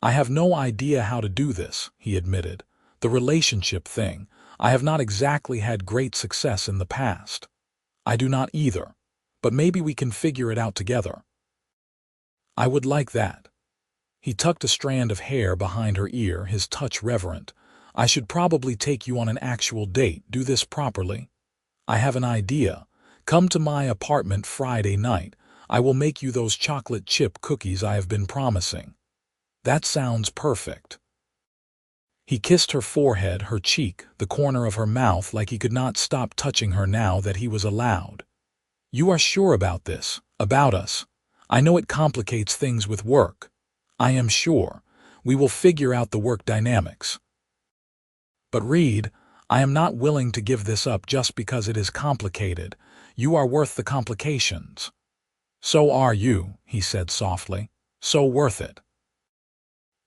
"I have no idea how to do this," he admitted. "The relationship thing, I have not exactly had great success in the past." "I do not either, but maybe we can figure it out together." "I would like that." He tucked a strand of hair behind her ear, his touch reverent. "I should probably take you on an actual date, do this properly. I have an idea. Come to my apartment Friday night. I will make you those chocolate chip cookies I have been promising." "That sounds perfect." He kissed her forehead, her cheek, the corner of her mouth, like he could not stop touching her now that he was allowed. "You are sure about this, about us? I know it complicates things with work. I am sure. We will figure out the work dynamics. But Reed, I am not willing to give this up just because it is complicated. You are worth the complications." "So are you," he said softly. "So worth it."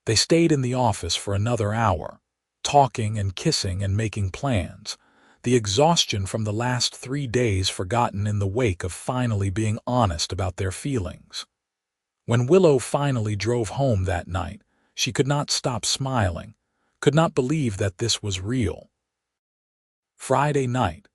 They stayed in the office for another hour, talking and kissing and making plans. the exhaustion from the last 3 days forgotten in the wake of finally being honest about their feelings. When Willow finally drove home that night, she could not stop smiling, could not believe that this was real. Friday night,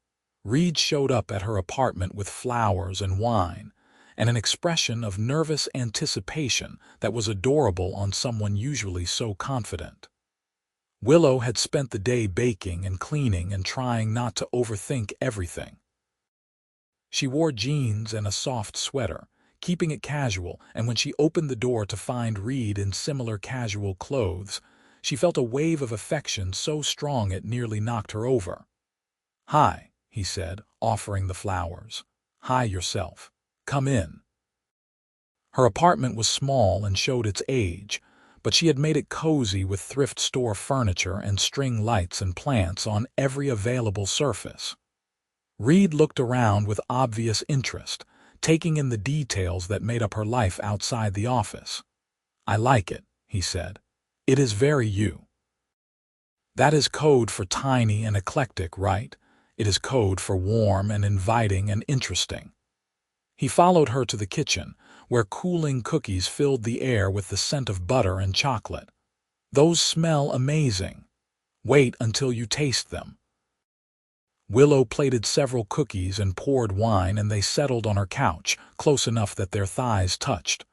Reed showed up at her apartment with flowers and wine, and an expression of nervous anticipation that was adorable on someone usually so confident. Willow had spent the day baking and cleaning and trying not to overthink everything. She wore jeans and a soft sweater, keeping it casual, and when she opened the door to find Reed in similar casual clothes, she felt a wave of affection so strong it nearly knocked her over. "Hi," he said, offering the flowers. "Hi yourself. Come in." Her apartment was small and showed its age, but she had made it cozy with thrift store furniture and string lights and plants on every available surface. Reed looked around with obvious interest, taking in the details that made up her life outside the office. "I like it," he said. "It is very you." That is code for tiny and eclectic, right? It is code for warm and inviting and interesting. He followed her to the kitchen, where cooling cookies filled the air with the scent of butter and chocolate. "Those smell amazing. Wait until you taste them." Willow plated several cookies and poured wine, and they settled on her couch, close enough that their thighs touched.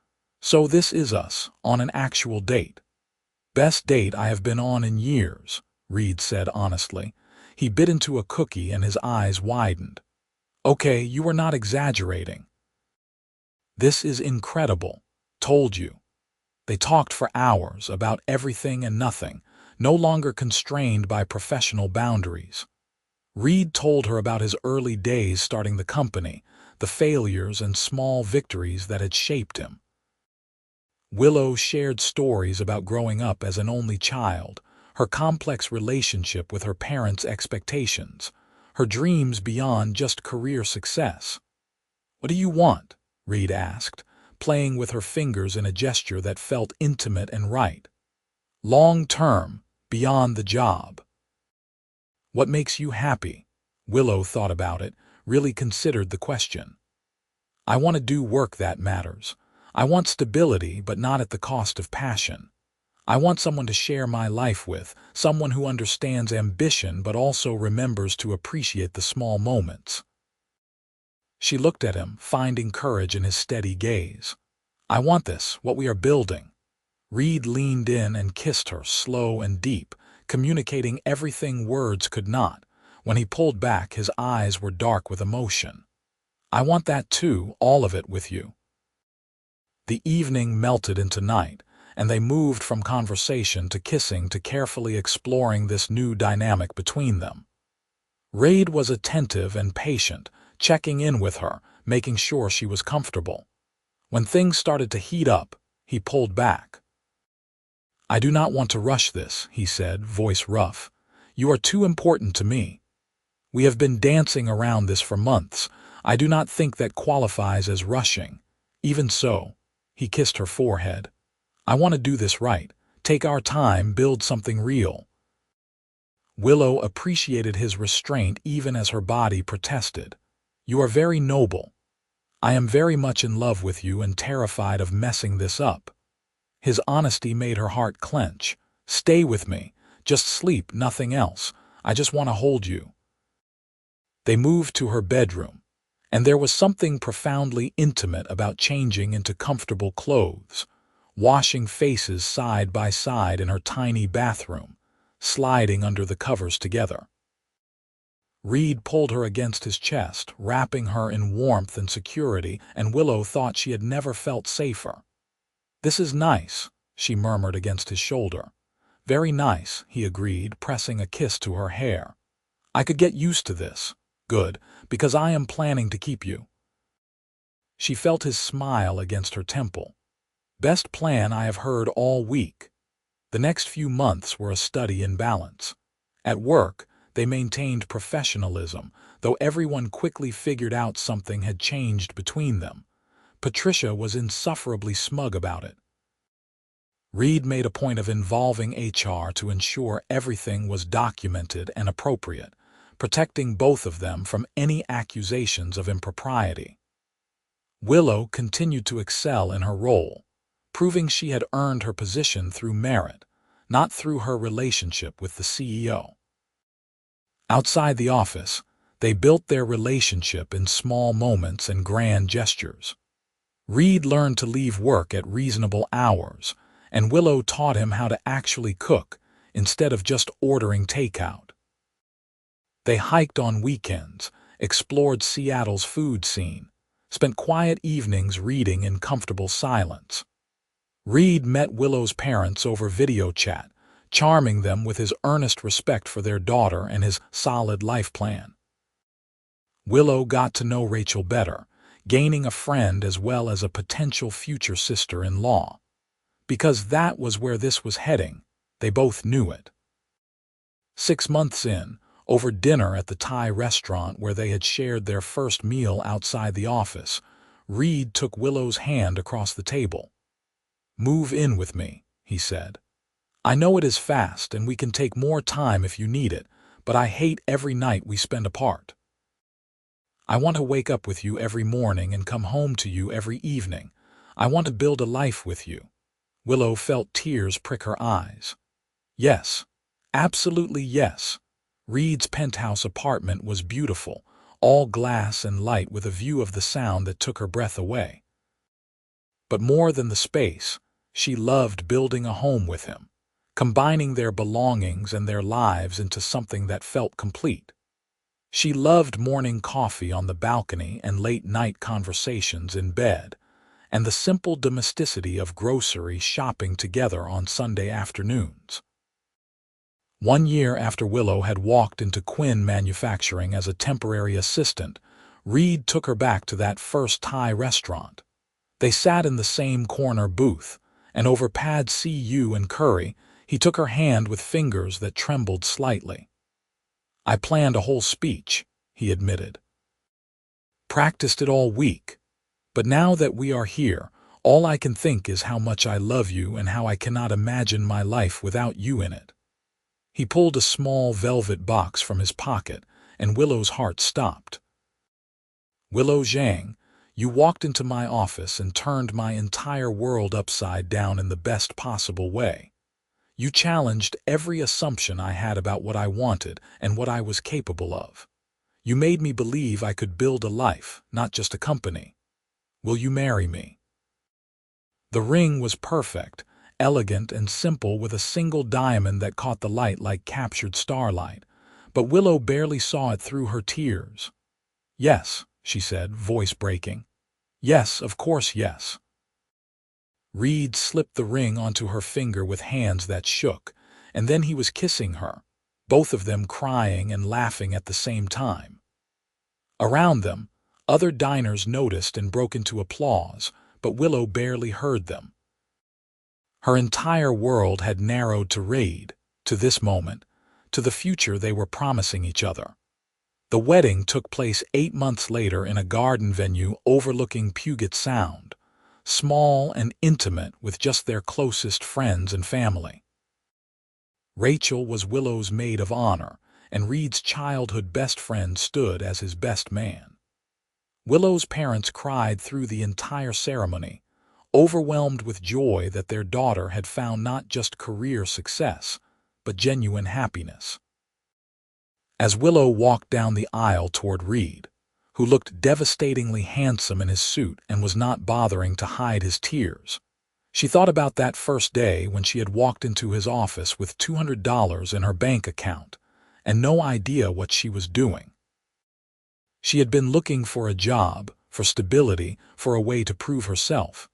"So this is us, on an actual date." "Best date I have been on in years," Reed said honestly. He bit into a cookie and his eyes widened. "Okay, you are not exaggerating." "This is incredible. Told you." They talked for hours about everything and nothing, no longer constrained by professional boundaries. Reed told her about his early days starting the company, the failures and small victories that had shaped him. Willow shared stories about growing up as an only child, her complex relationship with her parents' expectations, her dreams beyond just career success. "What do you want?" Reed asked, playing with her fingers in a gesture that felt intimate and right. "Long term, beyond the job." "What makes you happy?" Willow thought about it, really considered the question. "I want to do work that matters. I want stability, but not at the cost of passion. I want someone to share my life with, someone who understands ambition but also remembers to appreciate the small moments." She looked at him, finding courage in his steady gaze. "I want this, what we are building." Reed leaned in and kissed her, slow and deep, communicating everything words could not. When he pulled back, his eyes were dark with emotion. "I want that too, all of it with you." The evening melted into night, and they moved from conversation to kissing to carefully exploring this new dynamic between them. Reed was attentive and patient, checking in with her, making sure she was comfortable. When things started to heat up, he pulled back. "I do not want to rush this," he said, voice rough. "You are too important to me. We have been dancing around this for months. I do not think that qualifies as rushing. Even so," he kissed her forehead, "I want to do this right. Take our time, build something real." Willow appreciated his restraint even as her body protested. "You are very noble. I am very much in love with you and terrified of messing this up." His honesty made her heart clench. "Stay with me. Just sleep, nothing else. I just want to hold you." They moved to her bedroom, and there was something profoundly intimate about changing into comfortable clothes, washing faces side by side in her tiny bathroom, sliding under the covers together. Reed pulled her against his chest, wrapping her in warmth and security, and Willow thought she had never felt safer. "This is nice," she murmured against his shoulder. "Very nice," he agreed, pressing a kiss to her hair. "I could get used to this. Good, because I am planning to keep you." She felt his smile against her temple. "Best plan I have heard all week." The next few months were a study in balance. At work, they maintained professionalism, though everyone quickly figured out something had changed between them. Patricia was insufferably smug about it. Reed made a point of involving HR to ensure everything was documented and appropriate, protecting both of them from any accusations of impropriety. Willow continued to excel in her role, proving she had earned her position through merit, not through her relationship with the CEO. Outside the office, they built their relationship in small moments and grand gestures. Reed learned to leave work at reasonable hours, and Willow taught him how to actually cook instead of just ordering takeout. They hiked on weekends, explored Seattle's food scene, spent quiet evenings reading in comfortable silence. Reed met Willow's parents over video chat, charming them with his earnest respect for their daughter and his solid life plan. Willow got to know Rachel better, gaining a friend as well as a potential future sister-in-law. Because that was where this was heading, they both knew it. 6 months in, over dinner at the Thai restaurant where they had shared their first meal outside the office, Reed took Willow's hand across the table. "Move in with me," he said. "I know it is fast and we can take more time if you need it, but I hate every night we spend apart. I want to wake up with you every morning and come home to you every evening. I want to build a life with you." Willow felt tears prick her eyes. Yes, absolutely yes. Reed's penthouse apartment was beautiful, all glass and light with a view of the Sound that took her breath away. But more than the space, she loved building a home with him, combining their belongings and their lives into something that felt complete. She loved morning coffee on the balcony and late-night conversations in bed, and the simple domesticity of grocery shopping together on Sunday afternoons. 1 year after Willow had walked into Quinn Manufacturing as a temporary assistant, Reed took her back to that first Thai restaurant. They sat in the same corner booth, and over pad CU and curry, he took her hand with fingers that trembled slightly. "I planned a whole speech," he admitted. "Practiced it all week. But now that we are here, all I can think is how much I love you and how I cannot imagine my life without you in it." He pulled a small velvet box from his pocket, and Willow's heart stopped. "Willow Zhang, you walked into my office and turned my entire world upside down in the best possible way. You challenged every assumption I had about what I wanted and what I was capable of. You made me believe I could build a life, not just a company. Will you marry me?" The ring was perfect, elegant and simple with a single diamond that caught the light like captured starlight, but Willow barely saw it through her tears. "Yes," she said, voice breaking. "Yes, of course, yes." Reed slipped the ring onto her finger with hands that shook, and then he was kissing her, both of them crying and laughing at the same time. Around them, other diners noticed and broke into applause, but Willow barely heard them. Her entire world had narrowed to Reed, to this moment, to the future they were promising each other. The wedding took place 8 months later in a garden venue overlooking Puget Sound, small and intimate with just their closest friends and family. Rachel was Willow's maid of honor, and Reed's childhood best friend stood as his best man. Willow's parents cried through the entire ceremony, overwhelmed with joy that their daughter had found not just career success, but genuine happiness. As Willow walked down the aisle toward Reed, who looked devastatingly handsome in his suit and was not bothering to hide his tears, she thought about that first day when she had walked into his office with $200 in her bank account and no idea what she was doing. She had been looking for a job, for stability, for a way to prove herself.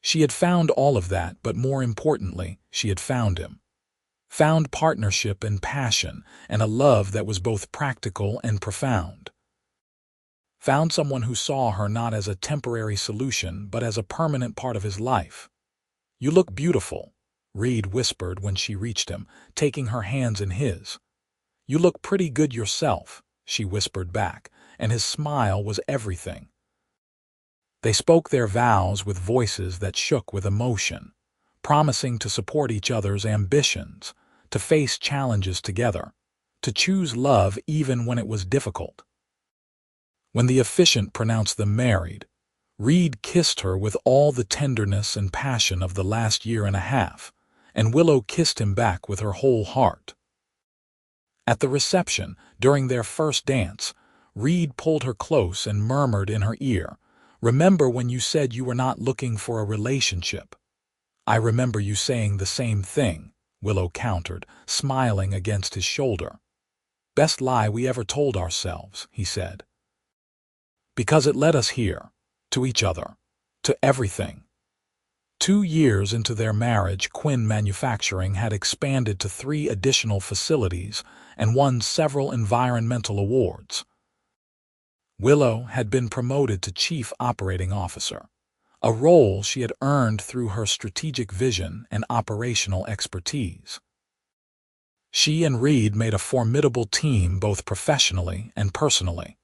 She had found all of that, but more importantly, she had found him. Found partnership and passion, and a love that was both practical and profound. Found someone who saw her not as a temporary solution, but as a permanent part of his life. "You look beautiful," Reed whispered when she reached him, taking her hands in his. "You look pretty good yourself," she whispered back, and his smile was everything. They spoke their vows with voices that shook with emotion, promising to support each other's ambitions, to face challenges together, to choose love even when it was difficult. When the officiant pronounced them married, Reed kissed her with all the tenderness and passion of the last year and a half, and Willow kissed him back with her whole heart. At the reception, during their first dance, Reed pulled her close and murmured in her ear, "Remember when you said you were not looking for a relationship?" "I remember you saying the same thing," Willow countered, smiling against his shoulder. "Best lie we ever told ourselves," he said. "Because it led us here, to each other, to everything." 2 years into their marriage, Quinn Manufacturing had expanded to 3 additional facilities and won several environmental awards. Willow had been promoted to Chief Operating Officer, a role she had earned through her strategic vision and operational expertise. She and Reed made a formidable team both professionally and personally,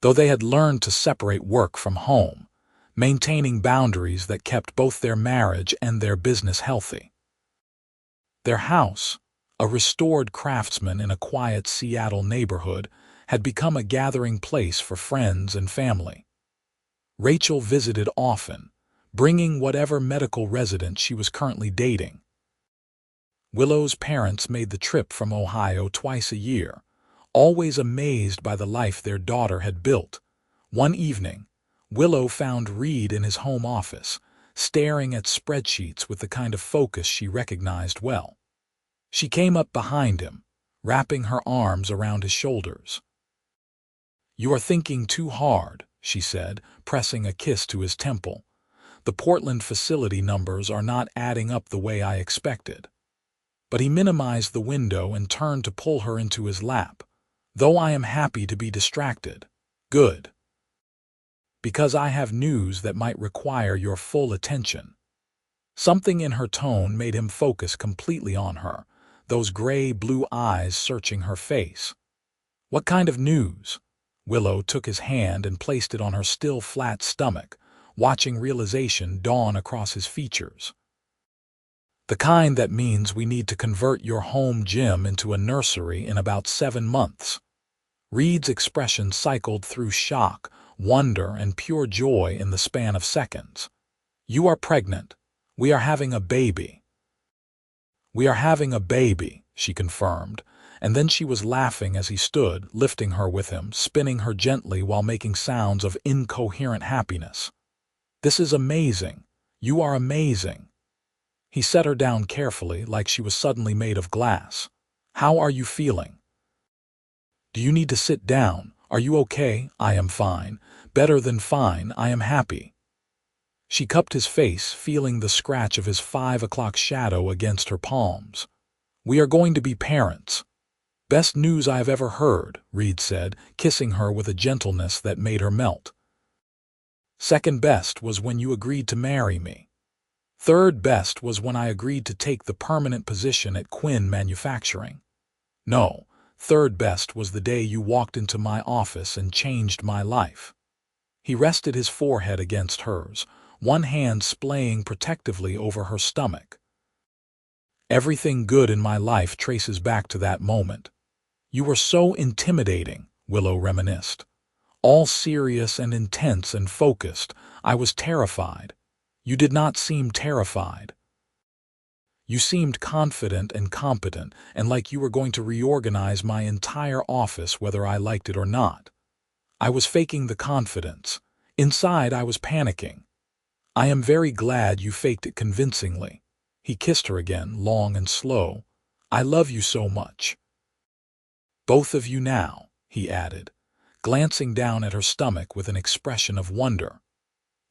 though they had learned to separate work from home, maintaining boundaries that kept both their marriage and their business healthy. Their house, a restored craftsman in a quiet Seattle neighborhood, had become a gathering place for friends and family. Rachel visited often, bringing whatever medical resident she was currently dating. Willow's parents made the trip from Ohio twice a year, always amazed by the life their daughter had built. One evening, Willow found Reed in his home office, staring at spreadsheets with the kind of focus she recognized well. She came up behind him, wrapping her arms around his shoulders. "You are thinking too hard," she said, pressing a kiss to his temple. "The Portland facility numbers are not adding up the way I expected." But he minimized the window and turned to pull her into his lap. "Though I am happy to be distracted." "Good. Because I have news that might require your full attention." Something in her tone made him focus completely on her, those gray-blue eyes searching her face. "What kind of news?" Willow took his hand and placed it on her still flat stomach, watching realization dawn across his features. "The kind that means we need to convert your home gym into a nursery in about 7 months." Reed's expression cycled through shock, wonder, and pure joy in the span of seconds. "You are pregnant. We are having a baby." "We are having a baby," she confirmed, and then she was laughing as he stood, lifting her with him, spinning her gently while making sounds of incoherent happiness. "This is amazing. You are amazing." He set her down carefully, like she was suddenly made of glass. "How are you feeling? Do you need to sit down? Are you okay?" "I am fine. Better than fine. I am happy." She cupped his face, feeling the scratch of his 5 o'clock shadow against her palms. "We are going to be parents." "Best news I have ever heard," Reed said, kissing her with a gentleness that made her melt. "Second best was when you agreed to marry me. Third best was when I agreed to take the permanent position at Quinn Manufacturing. No, third best was the day you walked into my office and changed my life." He rested his forehead against hers, one hand splaying protectively over her stomach. "Everything good in my life traces back to that moment. You were so intimidating," Willow reminisced. "All serious and intense and focused. I was terrified. You did not seem terrified. You seemed confident and competent, and like you were going to reorganize my entire office whether I liked it or not. I was faking the confidence. Inside I was panicking. I am very glad you faked it convincingly." He kissed her again, long and slow. "I love you so much." "Both of you now," he added, glancing down at her stomach with an expression of wonder.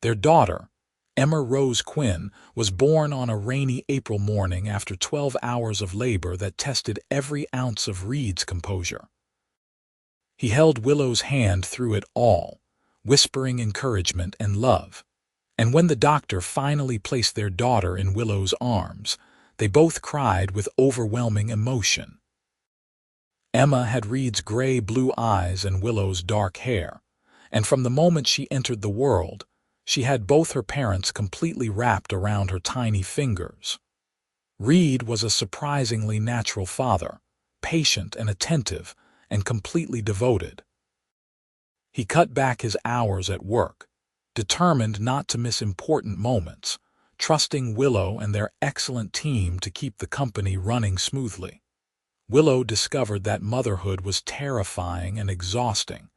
Their daughter, Emma Rose Quinn, was born on a rainy April morning after 12 hours of labor that tested every ounce of Reed's composure. He held Willow's hand through it all, whispering encouragement and love. And when the doctor finally placed their daughter in Willow's arms, they both cried with overwhelming emotion. Emma had Reed's gray-blue eyes and Willow's dark hair, and from the moment she entered the world, she had both her parents completely wrapped around her tiny fingers. Reed was a surprisingly natural father, patient and attentive, and completely devoted. He cut back his hours at work, determined not to miss important moments, trusting Willow and their excellent team to keep the company running smoothly. Willow discovered that motherhood was terrifying and exhausting,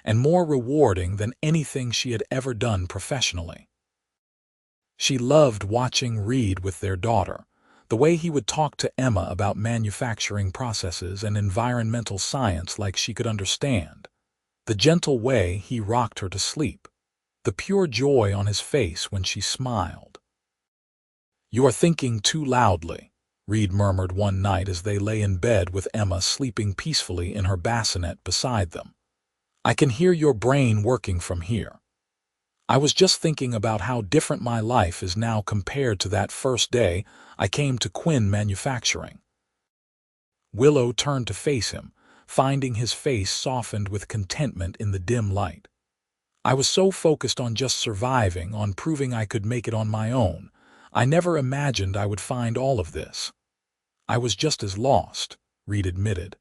and more rewarding than anything she had ever done professionally. She loved watching Reed with their daughter, the way he would talk to Emma about manufacturing processes and environmental science like she could understand, the gentle way he rocked her to sleep, the pure joy on his face when she smiled. "You are thinking too loudly," Reed murmured one night as they lay in bed with Emma sleeping peacefully in her bassinet beside them. "I can hear your brain working from here. I was just thinking about how different my life is now compared to that first day I came to Quinn Manufacturing." Willow turned to face him, finding his face softened with contentment in the dim light. "I was so focused on just surviving, on proving I could make it on my own. I never imagined I would find all of this." "I was just as lost," Reed admitted.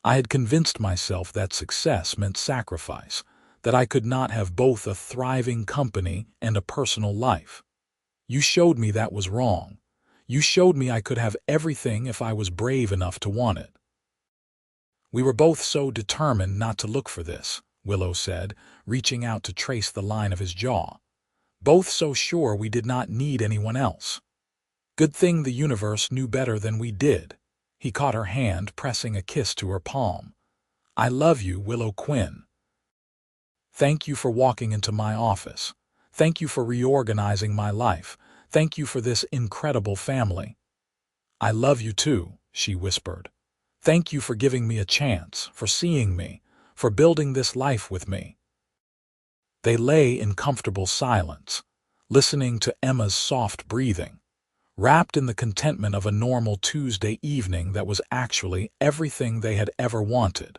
"I had convinced myself that success meant sacrifice, that I could not have both a thriving company and a personal life. You showed me that was wrong. You showed me I could have everything if I was brave enough to want it." "We were both so determined not to look for this," Willow said, reaching out to trace the line of his jaw. "Both so sure we did not need anyone else. Good thing the universe knew better than we did." He caught her hand, pressing a kiss to her palm. "I love you, Willow Quinn. Thank you for walking into my office. Thank you for reorganizing my life. Thank you for this incredible family." "I love you too," she whispered. "Thank you for giving me a chance, for seeing me, for building this life with me." They lay in comfortable silence, listening to Emma's soft breathing, wrapped in the contentment of a normal Tuesday evening that was actually everything they had ever wanted.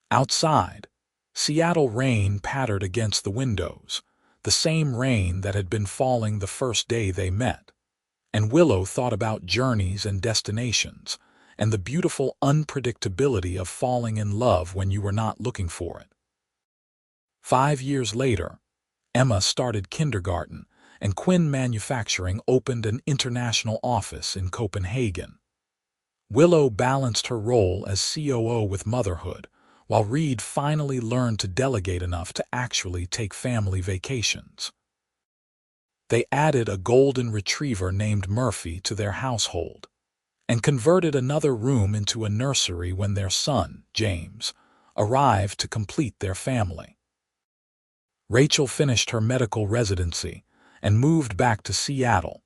Outside, Seattle rain pattered against the windows, the same rain that had been falling the first day they met, and Willow thought about journeys and destinations, and the beautiful unpredictability of falling in love when you were not looking for it. 5 years later, Emma started kindergarten, and Quinn Manufacturing opened an international office in Copenhagen. Willow balanced her role as COO with motherhood, while Reed finally learned to delegate enough to actually take family vacations. They added a golden retriever named Murphy to their household, and converted another room into a nursery when their son, James, arrived to complete their family. Rachel finished her medical residency and moved back to Seattle,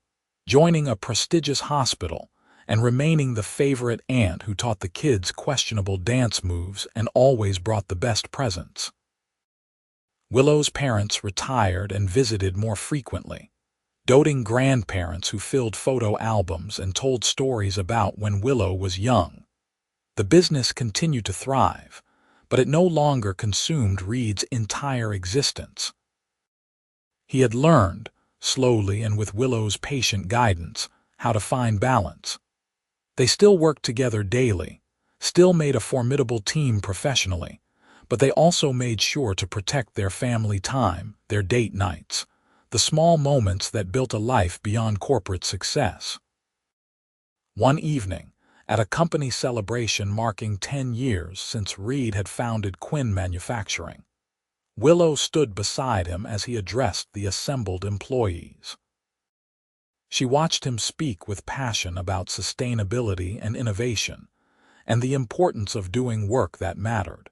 joining a prestigious hospital and remaining the favorite aunt who taught the kids questionable dance moves and always brought the best presents. Willow's parents retired and visited more frequently, doting grandparents who filled photo albums and told stories about when Willow was young. The business continued to thrive, but it no longer consumed Reed's entire existence. He had learned, slowly and with Willow's patient guidance, how to find balance. They still worked together daily, still made a formidable team professionally, but they also made sure to protect their family time, their date nights, the small moments that built a life beyond corporate success. One evening, at a company celebration marking 10 years since Reed had founded Quinn Manufacturing, Willow stood beside him as he addressed the assembled employees. She watched him speak with passion about sustainability and innovation, and the importance of doing work that mattered.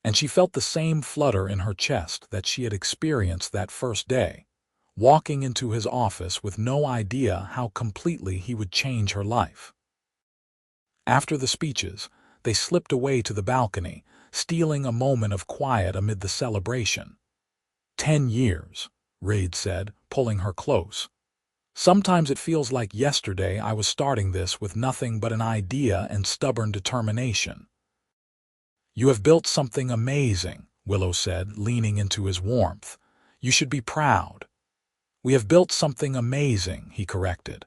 And she felt the same flutter in her chest that she had experienced that first day, walking into his office with no idea how completely he would change her life. After the speeches, they slipped away to the balcony, stealing a moment of quiet amid the celebration. 10 years, Reed said, pulling her close. "Sometimes it feels like yesterday I was starting this with nothing but an idea and stubborn determination." "You have built something amazing," Willow said, leaning into his warmth. "You should be proud." "We have built something amazing," he corrected.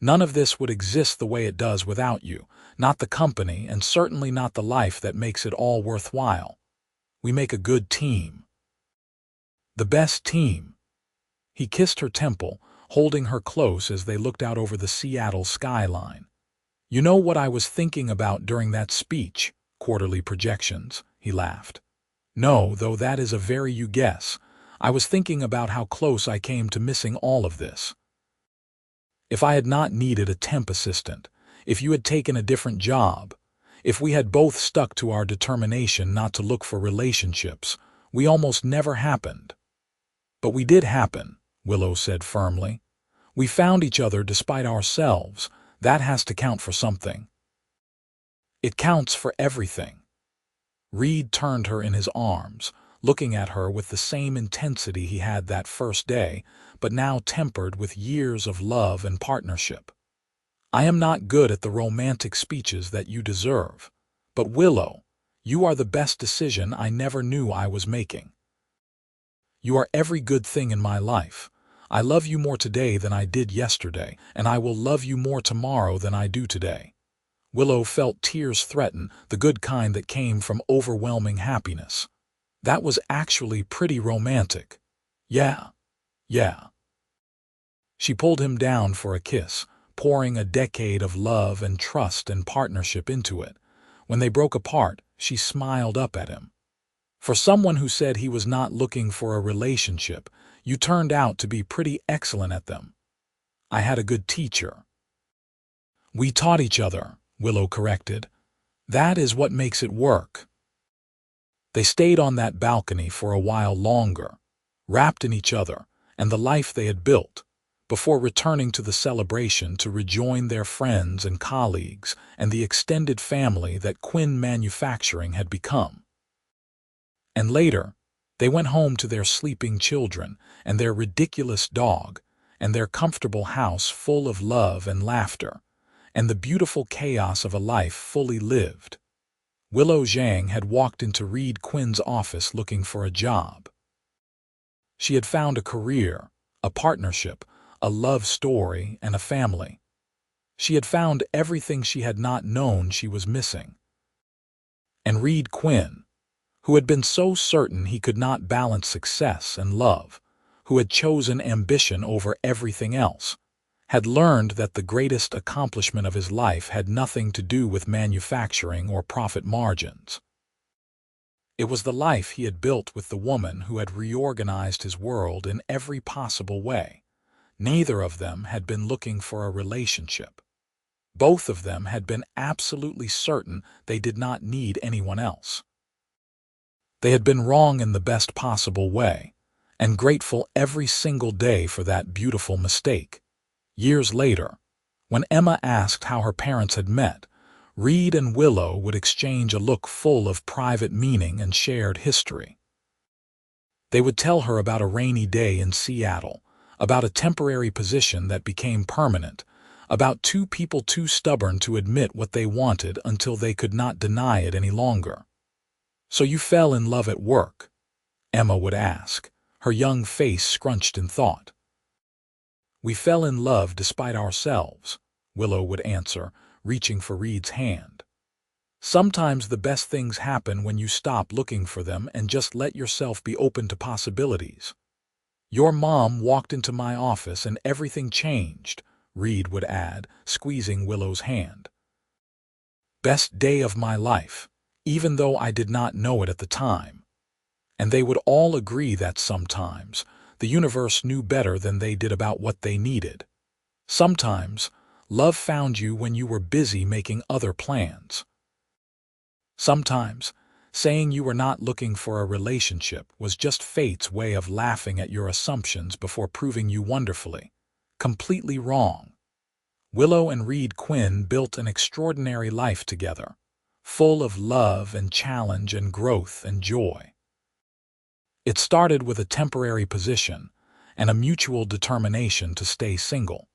None of this would exist the way it does without you, not the company and certainly not the life that makes it all worthwhile. We make a good team. The best team. He kissed her temple, holding her close as they looked out over the Seattle skyline. You know what I was thinking about during that speech, quarterly projections, he laughed. No, though that is a very you guess. I was thinking about how close I came to missing all of this. If I had not needed a temp assistant, if you had taken a different job, if we had both stuck to our determination not to look for relationships, we almost never happened. But we did happen, Willow said firmly. We found each other despite ourselves. That has to count for something. It counts for everything. Reed turned her in his arms, looking at her with the same intensity he had that first day, but now tempered with years of love and partnership. I am not good at the romantic speeches that you deserve, but Willow, you are the best decision I never knew I was making. You are every good thing in my life. I love you more today than I did yesterday, and I will love you more tomorrow than I do today. Willow felt tears threaten, the good kind that came from overwhelming happiness. That was actually pretty romantic. Yeah. She pulled him down for a kiss, pouring a decade of love and trust and partnership into it. When they broke apart, she smiled up at him. For someone who said he was not looking for a relationship, you turned out to be pretty excellent at them. I had a good teacher. We taught each other, Willow corrected. That is what makes it work. They stayed on that balcony for a while longer, wrapped in each other and the life they had built, before returning to the celebration to rejoin their friends and colleagues and the extended family that Quinn Manufacturing had become. And later, they went home to their sleeping children and their ridiculous dog and their comfortable house full of love and laughter, and the beautiful chaos of a life fully lived. Willow Zhang had walked into Reed Quinn's office looking for a job. She had found a career, a partnership, a love story, and a family. She had found everything she had not known she was missing. And Reed Quinn, who had been so certain he could not balance success and love, who had chosen ambition over everything else, had learned that the greatest accomplishment of his life had nothing to do with manufacturing or profit margins. It was the life he had built with the woman who had reorganized his world in every possible way. Neither of them had been looking for a relationship. Both of them had been absolutely certain they did not need anyone else. They had been wrong in the best possible way, and grateful every single day for that beautiful mistake. Years later, when Emma asked how her parents had met, Reed and Willow would exchange a look full of private meaning and shared history. They would tell her about a rainy day in Seattle, about a temporary position that became permanent, about two people too stubborn to admit what they wanted until they could not deny it any longer. So you fell in love at work? Emma would ask, her young face scrunched in thought. We fell in love despite ourselves, Willow would answer, reaching for Reed's hand. Sometimes the best things happen when you stop looking for them and just let yourself be open to possibilities. Your mom walked into my office and everything changed, Reed would add, squeezing Willow's hand. Best day of my life, even though I did not know it at the time. And they would all agree that sometimes the universe knew better than they did about what they needed. Sometimes love found you when you were busy making other plans. Sometimes saying you were not looking for a relationship was just fate's way of laughing at your assumptions before proving you wonderfully, completely wrong. Willow and Reed Quinn built an extraordinary life together, full of love and challenge and growth and joy. It started with a temporary position and a mutual determination to stay single.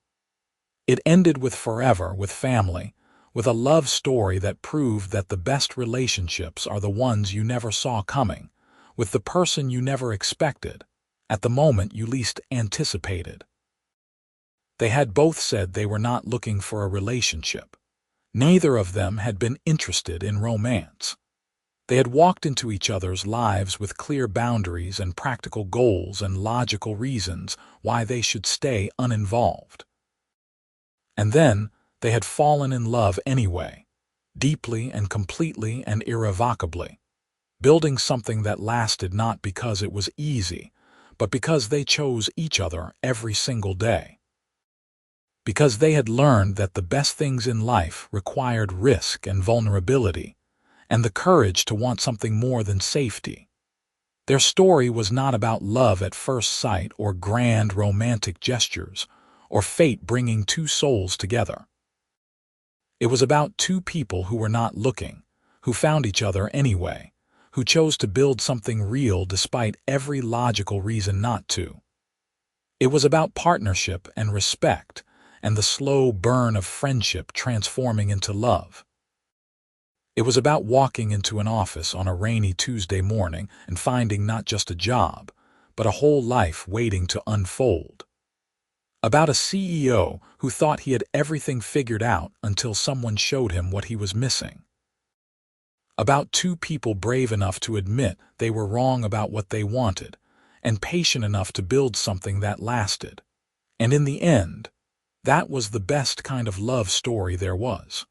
It ended with forever, with family, with a love story that proved that the best relationships are the ones you never saw coming, with the person you never expected, at the moment you least anticipated. They had both said they were not looking for a relationship. Neither of them had been interested in romance. They had walked into each other's lives with clear boundaries and practical goals and logical reasons why they should stay uninvolved. And then they had fallen in love anyway, deeply and completely and irrevocably, building something that lasted not because it was easy, but because they chose each other every single day. Because they had learned that the best things in life required risk and vulnerability, and the courage to want something more than safety. Their story was not about love at first sight or grand romantic gestures, or fate bringing two souls together. It was about two people who were not looking, who found each other anyway, who chose to build something real despite every logical reason not to. It was about partnership and respect, and the slow burn of friendship transforming into love. It was about walking into an office on a rainy Tuesday morning and finding not just a job, but a whole life waiting to unfold. About a CEO who thought he had everything figured out until someone showed him what he was missing. About two people brave enough to admit they were wrong about what they wanted, and patient enough to build something that lasted. And in the end, that was the best kind of love story there was.